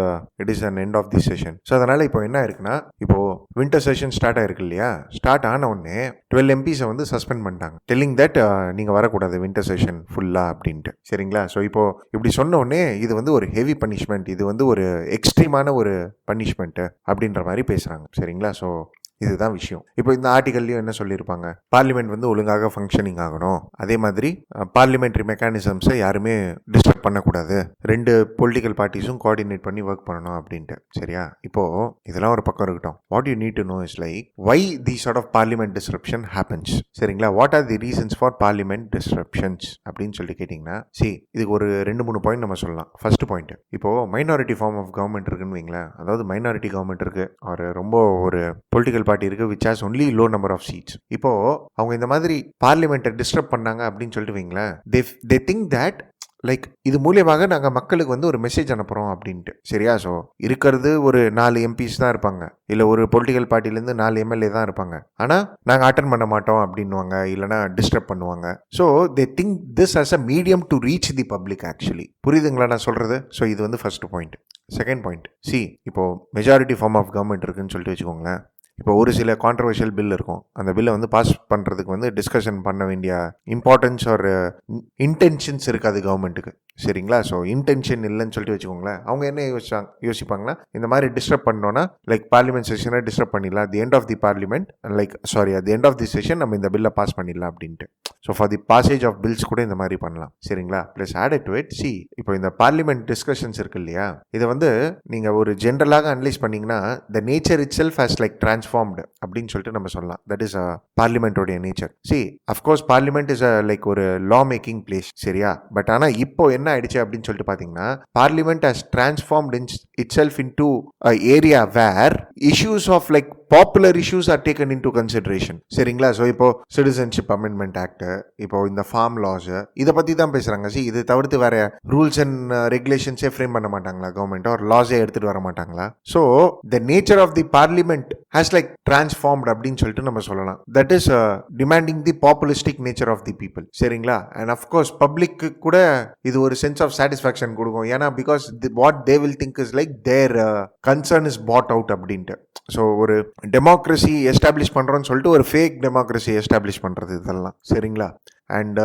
it is an end of the session. So அதனால இப்போ என்ன இருக்குன்னா, இப்போ வின்டர் செஷன் ஸ்டார்ட் ஆயிருக்கு இல்லையா, ஸ்டார்ட் ஆன உடனே 12 எம்பிஸை வந்து சஸ்பெண்ட் பண்ணிட்டாங்க, டெல்லிங் தட் நீங்கள் வரக்கூடாது வின்டர் செஷன் ஃபுல்லாக அப்படின்ட்டு. சரிங்களா? ஸோ இப்போ இப்படி சொன்ன உடனே இது வந்து ஒரு ஹெவி பனிஷ்மெண்ட், இது வந்து ஒரு எக்ஸ்ட்ரீமான ஒரு பனிஷ்மெண்ட்டு அப்படின்ற மாதிரி பேசுகிறாங்க. சரிங்களா? ஸோ இதுதான் விஷயம். இப்போ இந்த ஆர்டிகல்லையும் என்ன சொல்லியிருப்பாங்க, பார்லிமெண்ட் வந்து ஒழுங்காக ஃபங்க்ஷனிங் ஆகணும், அதே மாதிரி பார்லிமெண்ட்ரி மெக்கானிசம்ஸை யாருமே டிஸ்டர்ப் பண்ணக்கூடாது, 2 பொலிட்டிக்கல் பார்ட்டிஸும் கோஆர்டினேட் பண்ணி ஒர்க் பண்ணணும் அப்படின்ட்டு. சரியா? இப்போ இதெல்லாம் ஒரு பக்கம் இருக்கட்டும். What you need to know is like why the sort of parliament disruption happens. சரிங்களா? What are the reasons for parliament disruptions அப்படின்னு சொல்லி கேட்டிங்கன்னா, இதுக்கு ஒரு 2-3 பாயிண்ட் நம்ம சொல்லலாம். ஃபர்ஸ்ட் பாயிண்ட், இப்போ மைனாரிட்டி ஃபார்ம் ஆஃப் கவர்மெண்ட் இருக்குன்னு வைங்களேன், அதாவது மைனாரிட்டி கவர்மெண்ட் இருக்கு, ஒரு ரொம்ப ஒரு பொலிட்டிக்கல் பார்ட்டி இருக்கு which has only low number of seats. இப்போ அவங்க இந்த மாதிரி பார்லிமெண்ட்டை டிஸ்டர்ப் பண்ணாங்க அப்படின்னு சொல்லிட்டு வைங்களேன், they think that லைக் இது மூலியமாக நாங்கள் மக்களுக்கு வந்து ஒரு மெசேஜ் அனுப்புகிறோம் அப்படின்ட்டு. சரியா? ஸோ இருக்கிறது ஒரு 4 எம்பிஸ் தான் இருப்பாங்க, இல்லை ஒரு பொலிட்டிக்கல் பார்ட்டிலேருந்து 4 எம்எல்ஏ தான் இருப்பாங்க. ஆனால் நாங்கள் அட்டன் பண்ண மாட்டோம் அப்படின்வாங்க, இல்லைனா டிஸ்டர்ப் பண்ணுவாங்க. So they think this as a medium to reach the public actually. புரியுதுங்களா நான் சொல்கிறது? ஸோ இது வந்து ஃபர்ஸ்ட் பாயிண்ட். செகண்ட் பாயிண்ட், இப்போ மெஜாரிட்டி ஃபார்ம் ஆஃப் கவர்மெண்ட் இருக்குன்னு சொல்லிட்டு வச்சுக்கோங்களேன். இப்போ ஒரு சில கான்ட்ரவர்ஷியல் பில் இருக்கும், அந்த பில்லை வந்து பாஸ் பண்ணுறதுக்கு வந்து டிஸ்கஷன் பண்ண வேண்டிய இம்பார்ட்டன்ஸ் ஒரு இன்டென்ஷன்ஸ் இருக்காது கவர்மெண்ட்டுக்கு. சரிங்களா. ஸோ இன்டென்ஷன் இல்லைன்னு சொல்லிட்டு வச்சுக்கோங்களேன். அவங்க என்ன யோசிப்பாங்கன்னா இந்த மாதிரி டிஸ்டர்ப் பண்ணோன்னா லைக் பார்லிமெண்ட் செஷனை டிஸ்டர்ப் பண்ணிடலாம். The end of the parliament at the end of the session நம்ம இந்த பில்லை பாஸ் பண்ணிடலாம் அப்படின்ட்டு. So for the passage of bills கூட இந்த மாதிரி பண்ணலாம். சரிங்களா. ப்ளஸ் ஆடட் டு இட் இப்போ இந்த பார்லிமெண்ட் டிஸ்கஷன்ஸ் இருக்கு இல்லையா, இதை வந்து நீங்கள் ஒரு ஜென்ரலாக அனலைஸ் பண்ணிங்கன்னா the nature itself has like transformed அப்படின்னு சொல்லிட்டு நம்ம சொல்லலாம். தட் இஸ் பார்லிமெண்டோடைய நேச்சர். அஃப்கோர்ஸ் பார்லிமெண்ட் இஸ் லைக் ஒரு லா மேக்கிங் பிளேஸ், சரியா. பட் ஆனால் இப்போ என்ன ஆயிடுச்சு அப்படின்னு சொல்லிட்டு பார்த்தீங்கன்னா parliament has transformed itself into area where issues of like popular issues are taken into consideration. சரிங்களா. ஸோ இப்போ சிட்டிசன்ஷிப் அமெண்ட்மெண்ட் ஆக்ட், இப்போ இந்த ஃபார்ம் லாஸ், இதை பற்றி தான் பேசுகிறாங்க. இது தவிர்த்து வேற ரூல்ஸ் அண்ட் ரெகுலேஷன்ஸே ஃப்ரேம் பண்ண மாட்டாங்களா கவர்மெண்ட், ஒரு லாஸே எடுத்துகிட்டு வர மாட்டாங்களா? So the nature of the parliament has like transformed அப்படின்னு சொல்லிட்டு நம்ம சொல்லலாம். That is demanding the populistic nature of the people. சரிங்களா. அண்ட் அஃப்கோர்ஸ் பப்ளிக்கு கூட இது ஒரு சென்ஸ் ஆஃப் சாட்டிஸ்ஃபேக்ஷன் கொடுக்கும். ஏன்னா because what they will think is like their concern is put out அப்படின்ட்டு. ஸோ ஒரு டெமோக்ரஸி எஸ்டாப்ளிஷ் பண்ணுறோன்னு சொல்லிட்டு ஒரு ஃபேக் டெமோக்ரஸி எஸ்டாப்ளிஷ் பண்ணுறது இதெல்லாம். சரிங்களா. அண்ட்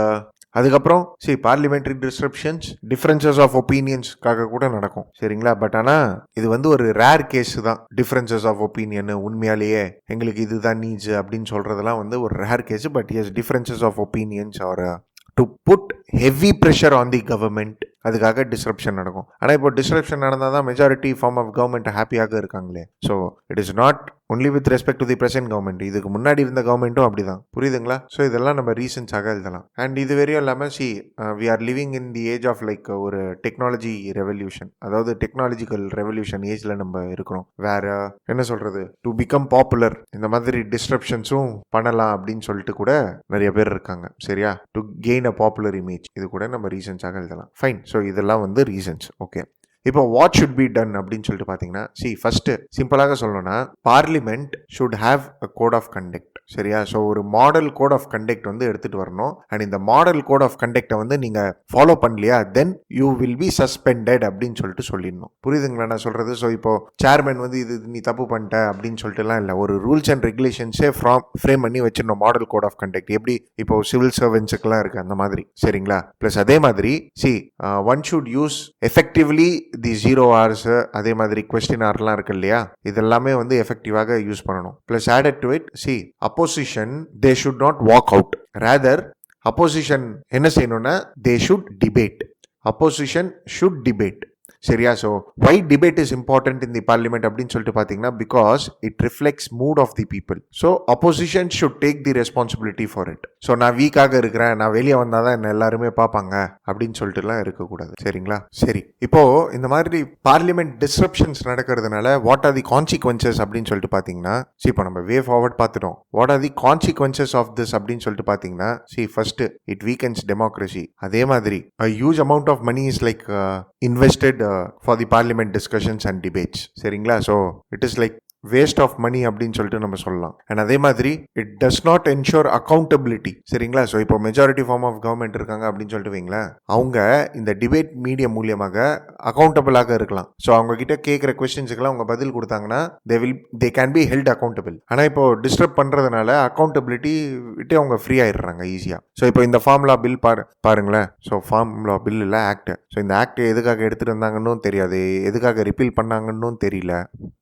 அதுக்கப்புறம் பார்லிமெண்ட்ரி டிஸ்ரப்ஷன்ஸ் டிஃப்ரென்சஸ் ஆஃப் ஒப்பீனியன்ஸ்க்காக கூட நடக்கும். சரிங்களா. பட் ஆனால் இது வந்து ஒரு ரேர் கேஸ் தான். டிஃப்ரென்சஸ் ஆஃப் ஒப்பீனியன் உண்மையாலேயே எங்களுக்கு இதுதான் நீட்ஸ் அப்படின்னு சொல்கிறதெல்லாம் வந்து ஒரு rare case. But as differences of opinions are to put heavy pressure on the government, அதுக்காக டிஸ்ரப்ஷன் நடக்கும். ஆனால் இப்போ டிஸ்ரப்ஷன் நடந்தால் தான் மெஜாரிட்டி ஃபார்ம் ஆஃப் கவர்மெண்ட் ஹாப்பியாக இருக்காங்களே. So it is not only with respect to the present government, இதுக்கு முன்னாடி இருந்த கவர்மெண்ட்டும் அப்படி தான். புரியுதுங்களா. ஸோ இதெல்லாம் நம்ம ரீசன்ஸாக எழுதலாம். அண்ட் இது வரையும் இல்லாமல் we are living in the age of like ஒரு டெக்னாலஜி ரெவல்யூஷன், அதாவது டெக்னாலஜிக்கல் ரெவல்யூஷன் ஏஜில் நம்ம இருக்கிறோம். வேற என்ன சொல்கிறது, டு பிகம் பாப்புலர் இந்த மாதிரி டிஸ்ரப்ஷன்ஸும் பண்ணலாம் அப்படின்னு சொல்லிட்டு கூட நிறைய பேர் இருக்காங்க. சரியா. To gain a popular image, இது கூட நம்ம ரீசன்ஸாக எழுதலாம். ஃபைன். ஸோ இதெல்லாம் வந்து ரீசன்ஸ். ஓகே. இப்போ வாட் ஷுட் பி டன் அப்படின்னு சொல்லிட்டு பார்த்தீங்கன்னா ஃபர்ஸ்ட் சிம்பிளாக சொல்லணும்னா parliament should have a code of conduct. சரியா. ஸோ ஒரு மாடல் கோட் ஆஃப் கண்டக்ட் வந்து எடுத்துட்டு வரணும். அண்ட் இந்த மாடல் கோட் ஆஃப் கண்டக்டை வந்து நீங்கள் ஃபாலோ பண்ணலையா then you will be suspended அப்படின்னு சொல்லிட்டு சொல்லிடணும். புரியுதுங்களா நான் சொல்கிறது. ஸோ இப்போ சேர்மேன் வந்து இது நீ தப்பு பண்ணிட்ட அப்படின்னு சொல்லிட்டுலாம் இல்லை, ஒரு ரூல்ஸ் அண்ட் ரெகுலேஷன்ஸே ஃப்ரேம் பண்ணி வச்சிடணும். மாடல் கோட் ஆஃப் கண்டக்ட் எப்படி இப்போ சிவில் சர்வன்ஸுக்கெல்லாம் இருக்குது அந்த மாதிரி. சரிங்களா. ப்ளஸ் அதே மாதிரி one should use effectively the 0 hours, அதே மாதிரி கொஸ்டின் ஆர்லாம் இருக்கு இல்லையா, இதெல்லாமே வந்து எஃபெக்டிவாக யூஸ் பண்ணணும். Plus added to it opposition they should not walk out, rather opposition என்ன செய்யணும்னா they should debate. Opposition should debate. சரியா. So why debate is important in the parliament அப்படின்னு சொல்லிட்டு பார்த்தீங்கன்னா because it reflects mood of the people. So opposition should take the responsibility for it. So நான் வீக்காக இருக்கிறேன், நான் வெளியே வந்தால் தான் என்ன எல்லாருமே பார்ப்பாங்க அப்படின்னு சொல்லிட்டுலாம் இருக்கக்கூடாது. சரிங்களா. சரி. இப்போ இந்த மாதிரி பார்லிமெண்ட் டிஸ்ரப்ஷன்ஸ் நடக்கிறதுனால வாட் ஆர் தி கான்சிக்வன்சஸ் அப்படின்னு சொல்லிட்டு பார்த்தீங்கன்னா இப்போ நம்ம வே ஃபார்வர்ட் பார்த்துட்டோம். What are the consequences of this அப்படின்னு சொல்லிட்டு பார்த்தீங்கன்னா ஃபர்ஸ்ட் இட் வீக்கன்ஸ் டெமோக்ரஸி. அதே மாதிரி a huge amount of money is like invested for the parliament discussions and debates. சரிங்களா. So it is like waste of money அப்படின்னு சொல்லிட்டு நம்ம சொல்லலாம். அண்ட் அதே மாதிரி it does not ensure accountability. சரிங்களா. ஸோ இப்போ மெஜாரிட்டி ஃபார்ம் ஆஃப் கவர்மெண்ட் இருக்காங்க அப்படின்னு சொல்லிட்டு வைங்களேன், அவங்க இந்த டிபேட் மீடியம் மூலியமாக அக்கௌண்டபிளாக இருக்கலாம். ஸோ அவங்க கிட்ட கேட்குற கொஸ்டின்ஸுக்கெல்லாம் அவங்க பதில் கொடுத்தாங்கன்னா they can be held accountable. ஆனால் இப்போ டிஸ்டர்ப் பண்ணுறதுனால அக்கௌண்டபிலிட்டி விட்டு அவங்க ஃப்ரீ ஆயிடுறாங்க ஈஸியாக. ஸோ இப்போ இந்த ஃபார்ம்லா பில் பாருங்களேன். ஸோ ஃபார்ம்லா பில் இல்லை, ஆக்ட். ஸோ இந்த ஆக்ட் எதுக்காக எடுத்துகிட்டு வந்தாங்கன்னு தெரியாது, எதுக்காக ரிப்பீல் பண்ணாங்கன்னு தெரியல.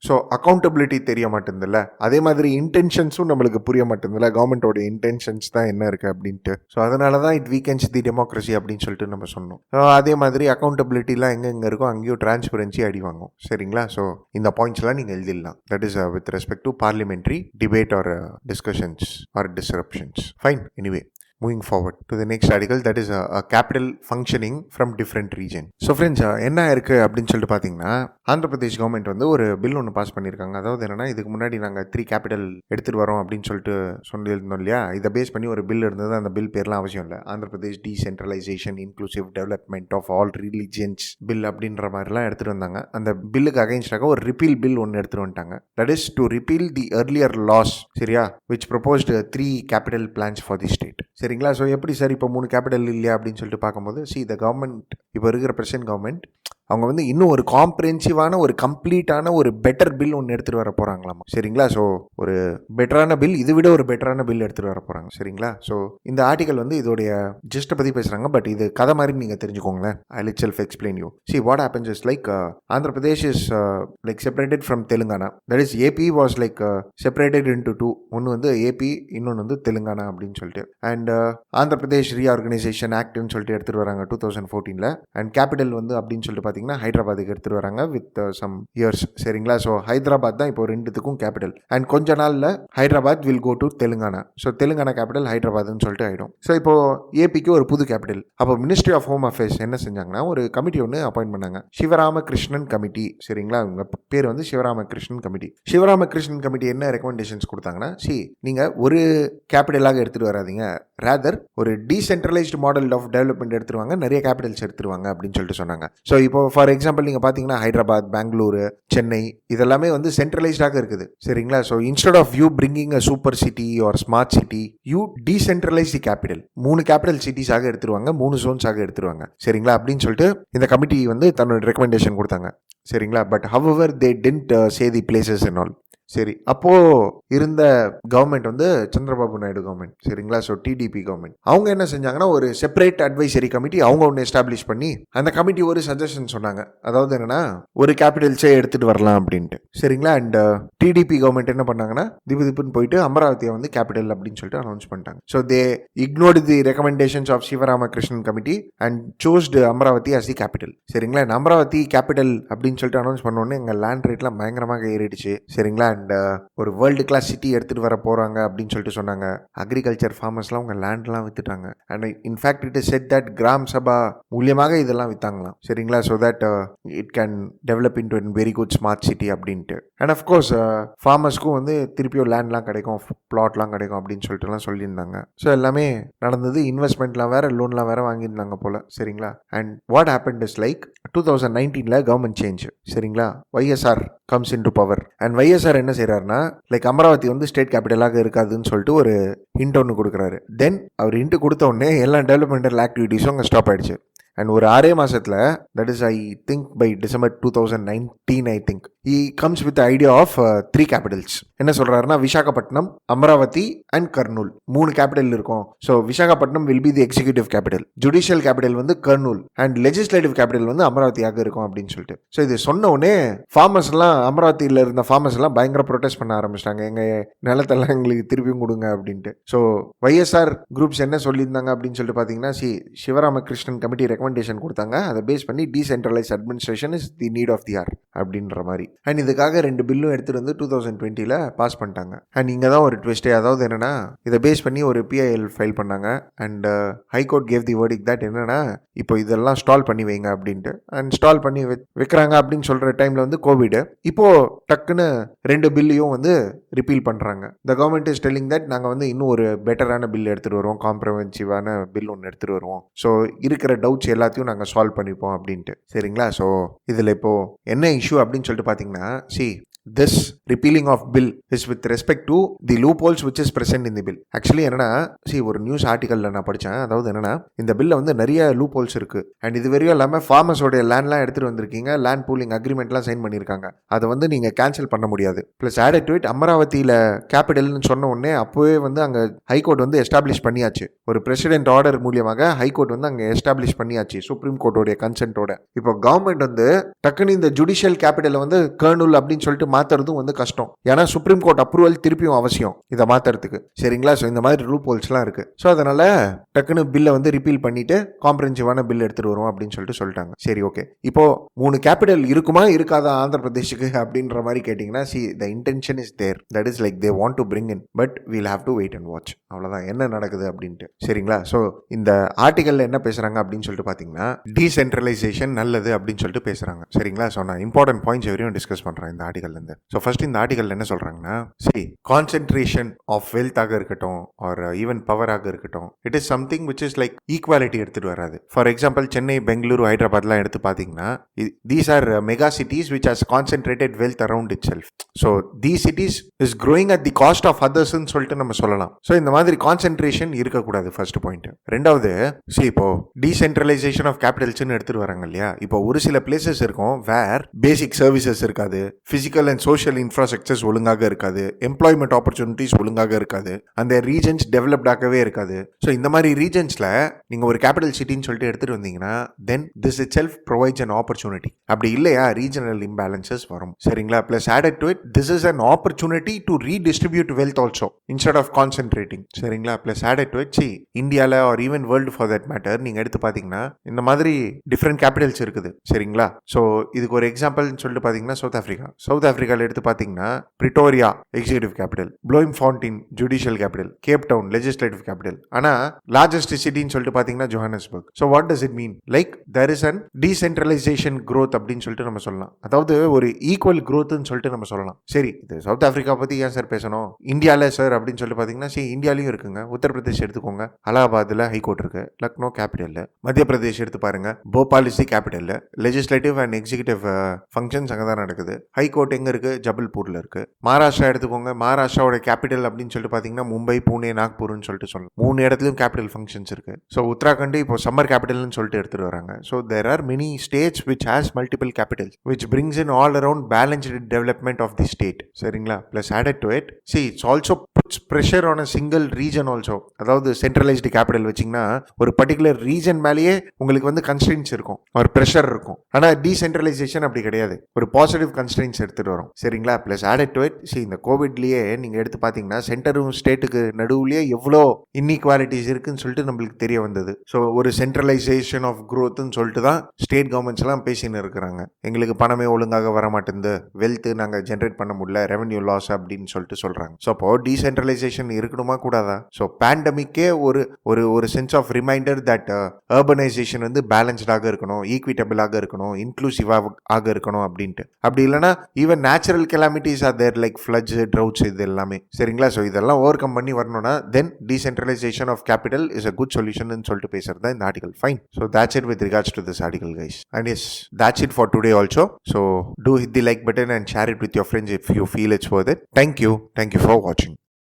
ஸோ அக்கௌண்டபிலிட்டி தெரிய மாட்டேங்குதுல்ல. அதே மாதிரி இன்டென்ஷன்ஸும் நம்மளுக்கு புரிய மாட்டேங்குதுல்ல, கவர்மெண்டோட இன்டென்ஷன்ஸ் தான் என்ன இருக்கு அப்படின்ட்டு. ஸோ அதனால தான் இட் வீக்கன்ஸ் தி டெமோக்ரஸி அப்படின்னு சொல்லிட்டு நம்ம சொன்னோம். அதே மாதிரி அக்கௌண்டபிலிட்டிலாம் எங்கே இருக்கோ அங்கேயும் டிரான்ஸ்பரன்சி அடி வாங்கும். சரிங்களா. ஸோ இந்த பாயிண்ட்ஸ்லாம் நீங்கள் எழுதிடலாம். That is with respect to parliamentary debate or discussions or disruptions. Fine. Anyway moving forward to the next article, that is a capital functioning from different region. So friends, என்ன இருக்கு அப்படின்னு சொல்லிட்டு பார்த்தீங்கன்னா ஆந்திர பிரதேஷ் கவர்மெண்ட் வந்து ஒரு பில் ஒன்று pass பண்ணியிருக்காங்க. அதாவது என்னன்னா இதுக்கு முன்னாடி நாங்கள் 3 கேபிட்டல் எடுத்துகிட்டு வரோம் அப்படின்னு சொல்லிட்டு சொல்லியிருந்தோம் இல்லையா, இதை பேஸ் பண்ணி ஒரு பில் இருந்தது. அந்த பில் பேர்லாம் அவசியம் இல்லை. Andhra Pradesh decentralisation inclusive development of all religions bill அப்படின்ற மாதிரிலாம் எடுத்துகிட்டு வந்தாங்க. அந்த பில்லுக்கு அகைன்ஸ்டாக ஒரு ரிப்பீல் பில் ஒன்று எடுத்துகிட்டு வந்துட்டாங்க. That is to repeal the earlier laws, சரியா, which proposed 3 capital plans for the state. சரிங்களா. ஸோ எப்படி சார் இப்போ 3 கேபிட்டல் இல்லையா அப்படின்னு சொல்லிட்டு பார்க்கும்போது த கவர்மெண்ட் இப்போ இருக்கிற பிரசன்ட் கவர்மெண்ட் அவங்க வந்து இன்னும் ஒரு காம்ப்ரிஹென்சிவான ஒரு கம்ப்ளீட்டான ஒரு பெட்டர் பில் ஒன்று எடுத்துகிட்டு வர போகிறாங்களாமா. சரிங்களா? ஸோ ஒரு பெட்டரான பில், இதை விட ஒரு பெட்டரான பில் எடுத்துகிட்டு வர போகிறாங்க. சரிங்களா? ஸோ இந்த ஆர்டிகல் வந்து இதோடைய ஜிஸ்ட்டை பற்றி பேசுகிறாங்க. பட் இது கதை மாதிரி நீங்கள் தெரிஞ்சுக்கோங்களேன். I will self explain you. See what happens is like Andhra Pradesh is like separated from Telangana. That is AP was like separated into two. ஒன்று வந்து ஏபி, இன்னொன்று வந்து தெலுங்கானா அப்படின்னு சொல்லிட்டு. அண்ட் ஆந்திர பிரதேஷ் ரீஆர்கனைசேஷன் ஆக்ட்னு சொல்லிட்டு எடுத்துகிட்டு வராங்க 2014. அண்ட் கேபிட்டல் வந்து அப்படின்னு சொல்லிட்டு பார்த்தீங்கன்னா ஹைதராபாத்துக்கு எடுத்துகிட்டு வராங்க வித் சம் இயர்ஸ். சரிங்களா? ஸோ ஹைதராபாத் தான் இப்போ ரெண்டுத்துக்கும் கேபிட்டல். அண்ட் கொஞ்ச நாளில் Hyderabad will go to Telangana. So Telangana capital ஹைதராபாத்னு சொல்லிட்டு ஆகிடும். ஸோ இப்போ ஏபிக்கு ஒரு புது கேபிட்டல். அப்போ மினிஸ்ட்ரி ஆஃப் ஹோம் அஃபேர்ஸ் என்ன செஞ்சாங்கன்னா ஒரு கமிட்டி ஒன்று அப்பாயிண்ட் பண்ணாங்க, சிவராமகிருஷ்ணன் கமிட்டி. சரிங்களா? உங்க பேர் வந்து சிவராமகிருஷ்ணன் கமிட்டி. சிவராமகிருஷ்ணன் கமிட்டி என்ன ரெக்கமெண்டேஷன்ஸ் கொடுத்தாங்கன்னா, நீங்கள் ஒரு கேபிட்டலாக எடுத்துகிட்டு வராதிங்க, ரேதர் ஒரு டீசென்ட்ரலைஸ்டு மாடல் ஆஃப் டெவலப்மெண்ட் எடுத்துருவாங்க, நிறைய கேபிட்டல்ஸ் எடுத்துருவாங்க அப்படின்னு சொல்லிட்டு சொன்னாங்க. ஸோ இப்போ ஃபார் எக்ஸாம்பிள் நீங்கள் பார்த்தீங்கன்னா ஹைதராபாத், பெங்களூரு, சென்னை இதெல்லாமே வந்து சென்ட்ரலைஸ்டாக இருக்குது. சரிங்களா? So instead of you bringing a super city or smart city, you decentralised capital. 3 capital சிட்டிஸாக எடுத்துருவாங்க, 3 ஜோன்ஸாக எடுத்துருவாங்க. சரிங்களா? அப்படின்னு சொல்லிட்டு இந்த கமிட்டி வந்து தன்னோட ரெக்கமெண்டேஷன் கொடுத்தாங்க. சரிங்களா? But however they didn't say the places and all. சரி, அப்போது இருந்த கவர்மெண்ட் வந்து சந்திரபாபு நாயுடு கவர்மெண்ட். சரிங்களா? ஸோ டிடிபி கவர்மெண்ட் அவங்க என்ன செஞ்சாங்கன்னா ஒரு செப்பரேட் அட்வைசரி கமிட்டி அவங்க ஒன்று எஸ்டாப்ளிஷ் பண்ணி அந்த கமிட்டி ஒரு சஜஷன் சொன்னாங்க. அதாவது என்னன்னா ஒரு கேபிட்டல்ஸே எடுத்துகிட்டு வரலாம் அப்படின்ட்டு. சரிங்களா? அண்ட் டிடிபி கவர்மெண்ட் என்ன பண்ணாங்கன்னா திப்புன்னு போயிட்டு அமராவதியை வந்து கேபிட்டல் அப்படின்னு சொல்லிட்டு அனௌன்ஸ் பண்ணிட்டாங்க. So they ignored the recommendations of Sivaramakrishnan committee and chose Amaravati as the capital. சரிங்களா? அமராவதி கேபிட்டல் அப்படின்னு சொல்லிட்டு அனௌன்ஸ் பண்ணோன்னே எங்கள் லேண்ட் ரேட்லாம் பயங்கரமாக ஏறிடுச்சு. சரிங்களா? அண்ட் ஒரு வேர்ல்டு கிளாஸ் சிட்டி எடுத்துகிட்டு வர போகிறாங்க அப்படின்னு சொல்லிட்டு சொன்னாங்க. அக்ரிகல்ச்சர் ஃபார்மர்ஸ்லாம் உங்கள் லேண்ட்லாம் விற்றுட்டாங்க. And in fact it is said that gram sabha மூலியமாக இதெல்லாம் விற்றாங்களாம். சரிங்களா? So that it can develop into a very good smart city அப்படின்ட்டு. அண்ட் அஃப்கோர்ஸ் ஃபார்மர்ஸ்க்கும் வந்து திருப்பியும் லேண்ட்லாம் கிடைக்கும், பிளாட்லாம் கிடைக்கும் அப்படின்னு சொல்லிட்டுலாம் சொல்லியிருந்தாங்க. ஸோ எல்லாமே நடந்தது. இன்வெஸ்ட்மெண்ட்லாம் வேறு, லோன்லாம் வேறு வாங்கியிருந்தாங்க போல். சரிங்களா? And what happened is like 2019 government change. சரிங்களா? YSR comes in to power. And YSR என்ன செய்கிறாருன்னா லைக் அமராவதி வந்து ஸ்டேட் கேபிட்டலாக இருக்காதுன்னு சொல்லிட்டு ஒரு ஹிண்ட் ஒன்று கொடுக்குறாரு. தென் அவர் ஹிண்ட் கொடுத்த உடனே எல்லா டெவலப்மெண்டல் ஆக்டிவிட்டீஸும் அங்கே ஸ்டாப் ஆகிடுச்சு. அண்ட் ஒரு 6 மாதத்தில், that is I think by December 2019 I think he comes with the idea of 3 capitals. என்ன சொல்கிறாருன்னா விசாகப்பட்டினம், அமராவதி அண்ட் கர்னூல் 3 கேபிட்டல் இருக்கும். So Visakhapatnam will be the executive capital, judicial capital வந்து கர்னூல் அண்ட் லெஜிஸ்லேட்டிவ் கேபிட்டல் வந்து அமராவதியாக இருக்கும் அப்படின்னு சொல்லிட்டு. ஸோ இது சொன்ன உடனே ஃபார்மர்ஸ் எல்லாம், அமராவதியில் இருந்த ஃபார்மர்ஸ் எல்லாம் பயங்கர ப்ரொடெஸ்ட் பண்ண ஆரம்பிச்சிட்டாங்க, எங்கள் நிலத்தெல்லாம் எங்களுக்கு திருப்பியும் கொடுங்க அப்படின்ட்டு. ஸோ YSR குரூப்ஸ் என்ன சொல்லியிருந்தாங்க அப்படின்னு சொல்லிட்டு பார்த்தீங்கன்னா, சிவராமகிருஷ்ணன் கமிட்டி ரெக்கமெண்டேஷன் கொடுத்தாங்க. அதை பேஸ் பண்ணி decentralise administration is the need of the hour அப்படின்ற மாதிரி. அண்ட் இதுக்காக 2 பில்லும் எடுத்துகிட்டு வந்து 2020 பாஸ் பண்ணிட்டாங்க. அண்ட் இங்கே தான் ஒரு ட்விஸ்டே. அதாவது என்னென்னா இதை பேஸ் பண்ணி ஒரு PIL ஃபைல் பண்ணாங்க. And high court cave the verdict that என்னென்னா இப்போ இதெல்லாம் ஸ்டால் பண்ணி வைங்க அப்படின்ட்டு. அண்ட் ஸ்டால் பண்ணி வைக்கிறாங்க அப்படின்னு சொல்கிற டைமில் வந்து கோவிடு. இப்போது டக்குன்னு 2 பில்லையும் வந்து ரிப்பீல் பண்ணுறாங்க. The government is telling that நாங்கள் வந்து இன்னும் ஒரு பெட்டரான பில் எடுத்துகிட்டு வருவோம், காம்ப்ரஹென்சிவான பில் ஒன்று எடுத்துகிட்டு வருவோம். ஸோ இருக்கிற டவுட்ஸ் எல்லாத்தையும் நாங்கள் சால்வ் பண்ணிப்போம் அப்படின்ட்டு. சரிங்களா? ஸோ இதில் இப்போது என்ன இஷ்யூ அப்படின்னு சொல்லிட்டு பார்த்தீங்கன்னா, this repealing of bill is with respect to the loopholes which is present in the bill. Actually என்னன்னா ஒரு நியூஸ் ஆர்டிக்கலில் நான் படித்தேன். அதாவது என்னன்னா இந்த பில்ல வந்து நிறைய லூப் ஹோல்ஸ் இருக்குது. அண்ட் இது வரையும் இல்லாமல் ஃபார்மர்ஸோடைய லேண்ட்லாம் எடுத்துகிட்டு வந்திருக்கீங்க, லேண்ட் பூலிங் அக்ரிமெண்ட்லாம் சைன் பண்ணியிருக்காங்க, அதை வந்து நீங்கள் கேன்சல் பண்ண முடியாது. ப்ளஸ் ஆடட் டு இட் அமராவதியில் கேபிட்டல்னு சொன்ன உடனே அப்போவே வந்து அங்கே ஹைகோர்ட் வந்து எஸ்டாப்ளிஷ் பண்ணியாச்சு. ஒரு பிரசிடென்ட் ஆர்டர் மூலியமாக ஹைகோர்ட் வந்து அங்கே எஸ்டாப்ளிஷ் பண்ணியாச்சு சுப்ரீம் கோர்ட்டோடைய கன்சென்ட்டோட. இப்போ கவர்மெண்ட் வந்து டக்குன்னு இந்த ஜுடிஷியல் கேபிட்டலை வந்து கர்னூல் அப்படின்னு சொல்லிட்டு மாற்றுறதும் வந்து கஷ்டம். ஏன்னா சுப்ரீம் கோர்ட் அப்ரூவல் திருப்பியும் அவசியம் இதை மாற்றுறதுக்கு. சரிங்களா? ஸோ இந்த மாதிரி லூப் ஹோல்ஸ்லாம் இருக்குது. ஸோ அதனால் டக்குன்னு பில்லை வந்து ரிப்பீல் பண்ணிவிட்டு காம்ப்ரஹென்சிவான பில் எடுத்துகிட்டு வருவோம் அப்படின்னு சொல்லிட்டாங்க. சரி, ஓகே. இப்போது 3 கேபிட்டல் இருக்குமா இருக்காதா ஆந்திர பிரதேஷுக்கு அப்படின்ற மாதிரி கேட்டிங்கன்னா, the intention is there. That is like they want to bring in, but we'll have to wait and watch. அவ்வளோதான் என்ன நடக்குது அப்படின்ட்டு. சரிங்களா? ஸோ இந்த ஆர்டிக்கலில் என்ன பேசுகிறாங்க அப்படின்னு சொல்லிட்டு பார்த்தீங்கன்னா, டீசென்ட்ரலைசேஷன் நல்லது அப்படின்னு சொல்லிட்டு பேசுகிறாங்க. சரிங்களா? ஸோ நான் இம்பார்ட்டன்ட் பாயிண்ட்ஸ் எவரையும் டிஸ்கஸ் பண்ணுறேன் இந்த ஆர்டிக்கல். இருந்து. ஸோ ஃபர்ஸ்ட் இந்த ஆர்டிகல் என்ன சொல்றாங்கன்னா, சரி கான்சென்ட்ரேஷன் ஆஃப் வெல்த்தாக இருக்கட்டும் ஆர் ஈவன் பவராக இருக்கட்டும், it is something which is like equality எடுத்துட்டு வராது. ஃபார் எக்ஸாம்பிள் சென்னை, பெங்களூரு, ஹைதராபாத்லாம் எடுத்து பார்த்தீங்கன்னா, these are mega cities which has concentrated wealth around itself. So these cities is growing at the cost of அதர்ஸ்ன்னு சொல்லிட்டு நம்ம சொல்லலாம். ஸோ இந்த மாதிரி கான்சென்ட்ரேஷன் இருக்கக்கூடாது ஃபர்ஸ்ட் பாயிண்ட். ரெண்டாவது, இப்போ டீசென்ட்ரலைசேஷன் ஆஃப் கேபிட்டல்ஸ்னு எடுத்துட்டு வராங்க இல்லையா. இப்போ ஒரு சில பிளேசஸ் இருக்கும் வேர் பேசிக் சர்வீசஸ் இருக்காது, பிசிக்கல் அண்ட் சோஷியல் இன்ஃப்ராஸ்ட்ரக்சர்ஸ் ஒழுங்காக இருக்காது, எம்ப்ளாய்மெண்ட் ஆப்பர்ச்சுனிட்டிஸ் ஒழுங்காக இருக்காது, அந்த ரீஜன்ஸ் டெவலப்டாகவே இருக்காது. ஸோ இந்த மாதிரி ரீஜன்ஸ்ல நீங்க ஒரு கேபிட்டல் சிட்டின்னு சொல்லிட்டு எடுத்துட்டு வந்தீங்கன்னா then this itself provides an opportunity. அப்படி இல்லையா ரீஜனல் இம்பேலன்சஸ் வரும். சரிங்களா? Plus added to it this is an opportunity to redistribute wealth also instead of concentrating. சரிங்களா? Plus added to it see இந்தியாவில் or even world for that matter நீங்க எடுத்து பார்த்தீங்கன்னா இந்த மாதிரி டிஃப்ரெண்ட் கேபிட்டல்ஸ் இருக்குது. சரிங்களா? ஸோ இதுக்கு ஒரு எக்ஸாம்பிள்னு சொல்லிட்டு பார்த்தீங்கன்னா சவுத் ஆஃப்ரிக்காவில் எடுத்து பார்த்தீங்கன்னா Pretoria executive capital, Bloemfontein judicial capital, Cape Town legislative capital. ஆனால் லார்ஜஸ்ட் சிட்டின்னு சொல்லிட்டு பார்த்தீங்கன்னா Johannesburg. So what does it mean? Like there is an decentralisation growth அப்படின்னு சொல்லிட்டு நம்ம சொல்லலாம். அதாவது ஒரு ஈக்குவல் க்ரோத்னு சொல்லிட்டு நம்ம சொல்லலாம். சரி, இது சவுத் ஆஃப்ரிக்கா பற்றி ஏன் சார் பேசணும்? இந்தியாவில் சார் அப்படின்னு சொல்லிட்டு பார்த்தீங்கன்னா சரி இந்தியாலையும் இருக்குங்க. உத்தரப்பிரதேஷ் எடுத்துக்கோங்க, அலகாபாத்தில் ஹைகோர்ட் இருக்கு, லக்னோ கேபிட்டல், மத்திய பிரதேஷ் எடுத்து பாருங்க, Bhopal is the capital, legislative and executive functions அங்கே தான் நடக்குது. ஹைகோர்ட் எங்கே இருக்கு? ஜபல்பூர்ல இருக்கு. மகாராஷ்டிரா எடுத்துக்கோங்க, மகாராஷ்டிராவோட கேபிட்டல் அப்படின்னு சொல்லிட்டு பார்த்தீங்கன்னா மும்பை, பூனே, நாக்பூர்னு சொல்லிட்டு சொல்லலாம். 3 இடத்துலையும் கேபிட்டல் ஃபங்க்ஷன்ஸ் இருக்கு. ஸோ உத்தராகண்ட் இப்போ சம்மர் கேபிட்டல்னு சொல்லிட்டு எடுத்துட்டு வராங்க. So there are many states which has multiple capitals which brings in all around balanced development of the state. சரிங்களா? Plus added to it see it's also puts pressure on a single region also. அதாவது centralised capital வச்சிங்கன்னா ஒரு particular region மேலேயே உங்களுக்கு வந்து constrains இருக்கும், ஒரு pressure இருக்கும். ஆனால் டீசென்ட்ரலைசேஷன் அப்படி கிடையாது, ஒரு பாசிட்டிவ் கன்ஸ்ட்ரெயின்ஸ் எடுத்துட்டு வரும். சரிங்களா? Plus added to it C இந்த கோவிட்லயே நீங்க எடுத்து பார்த்தீங்கன்னா சென்டரும் ஸ்டேட்டுக்கு நடுவுலயே எவ்வளோ இன்இக்வாலிட்டிஸ் இருக்குன்னு சொல்லிட்டு நம்மளுக்கு தெரிய வந்தது. ஸோ ஒரு சென்ட்ரலைசேஷன் ஆஃப் க்ரோத்னு சொல்லிட்டு தான் ஸ்டேட் கவர்மெண்ட்ஸ் எல்லாம் பேசின்னு இருக்கிறாங்க. எங்களுக்கு பணமே ஒழுங்காக வர மாட்டேங்குது, வெல்த் நாங்கள் ஜென்ரேட் பண்ண முடியல, ரெவன்யூ லாஸ் அப்படின்னு சொல்லிட்டு சொல்றாங்க. ஸோ அப்போ டீசென்ட்ரலைசேஷன் இருக்கணுமா கூடாதா? ஸோ பேண்டமிக்கே ஒரு ஒரு ஒரு sense of reminder that urbanisation வந்து பேலன்ஸ்டாக இருக்கணும், ஈக்விட்டபிளாக இருக்கணும், இன்க்ளூசிவாக இருக்கணும் அப்படின்ட்டு. அப்படி இல்லைன்னா even natural calamities or their like floods, droughts, இது எல்லாமே. சரிங்களா? ஸோ இதெல்லாம் ஓவர் கம் பண்ணி வரணும்னா then decentralisation of capital is a good solution சொல்லிட்டு பேசுறது தான் இந்த article. Fine. So that's it with regards to this article, guys. And yes, that's it for today also. So do hit the like button and share it with your friends if you feel it's worth it. Thank you for watching.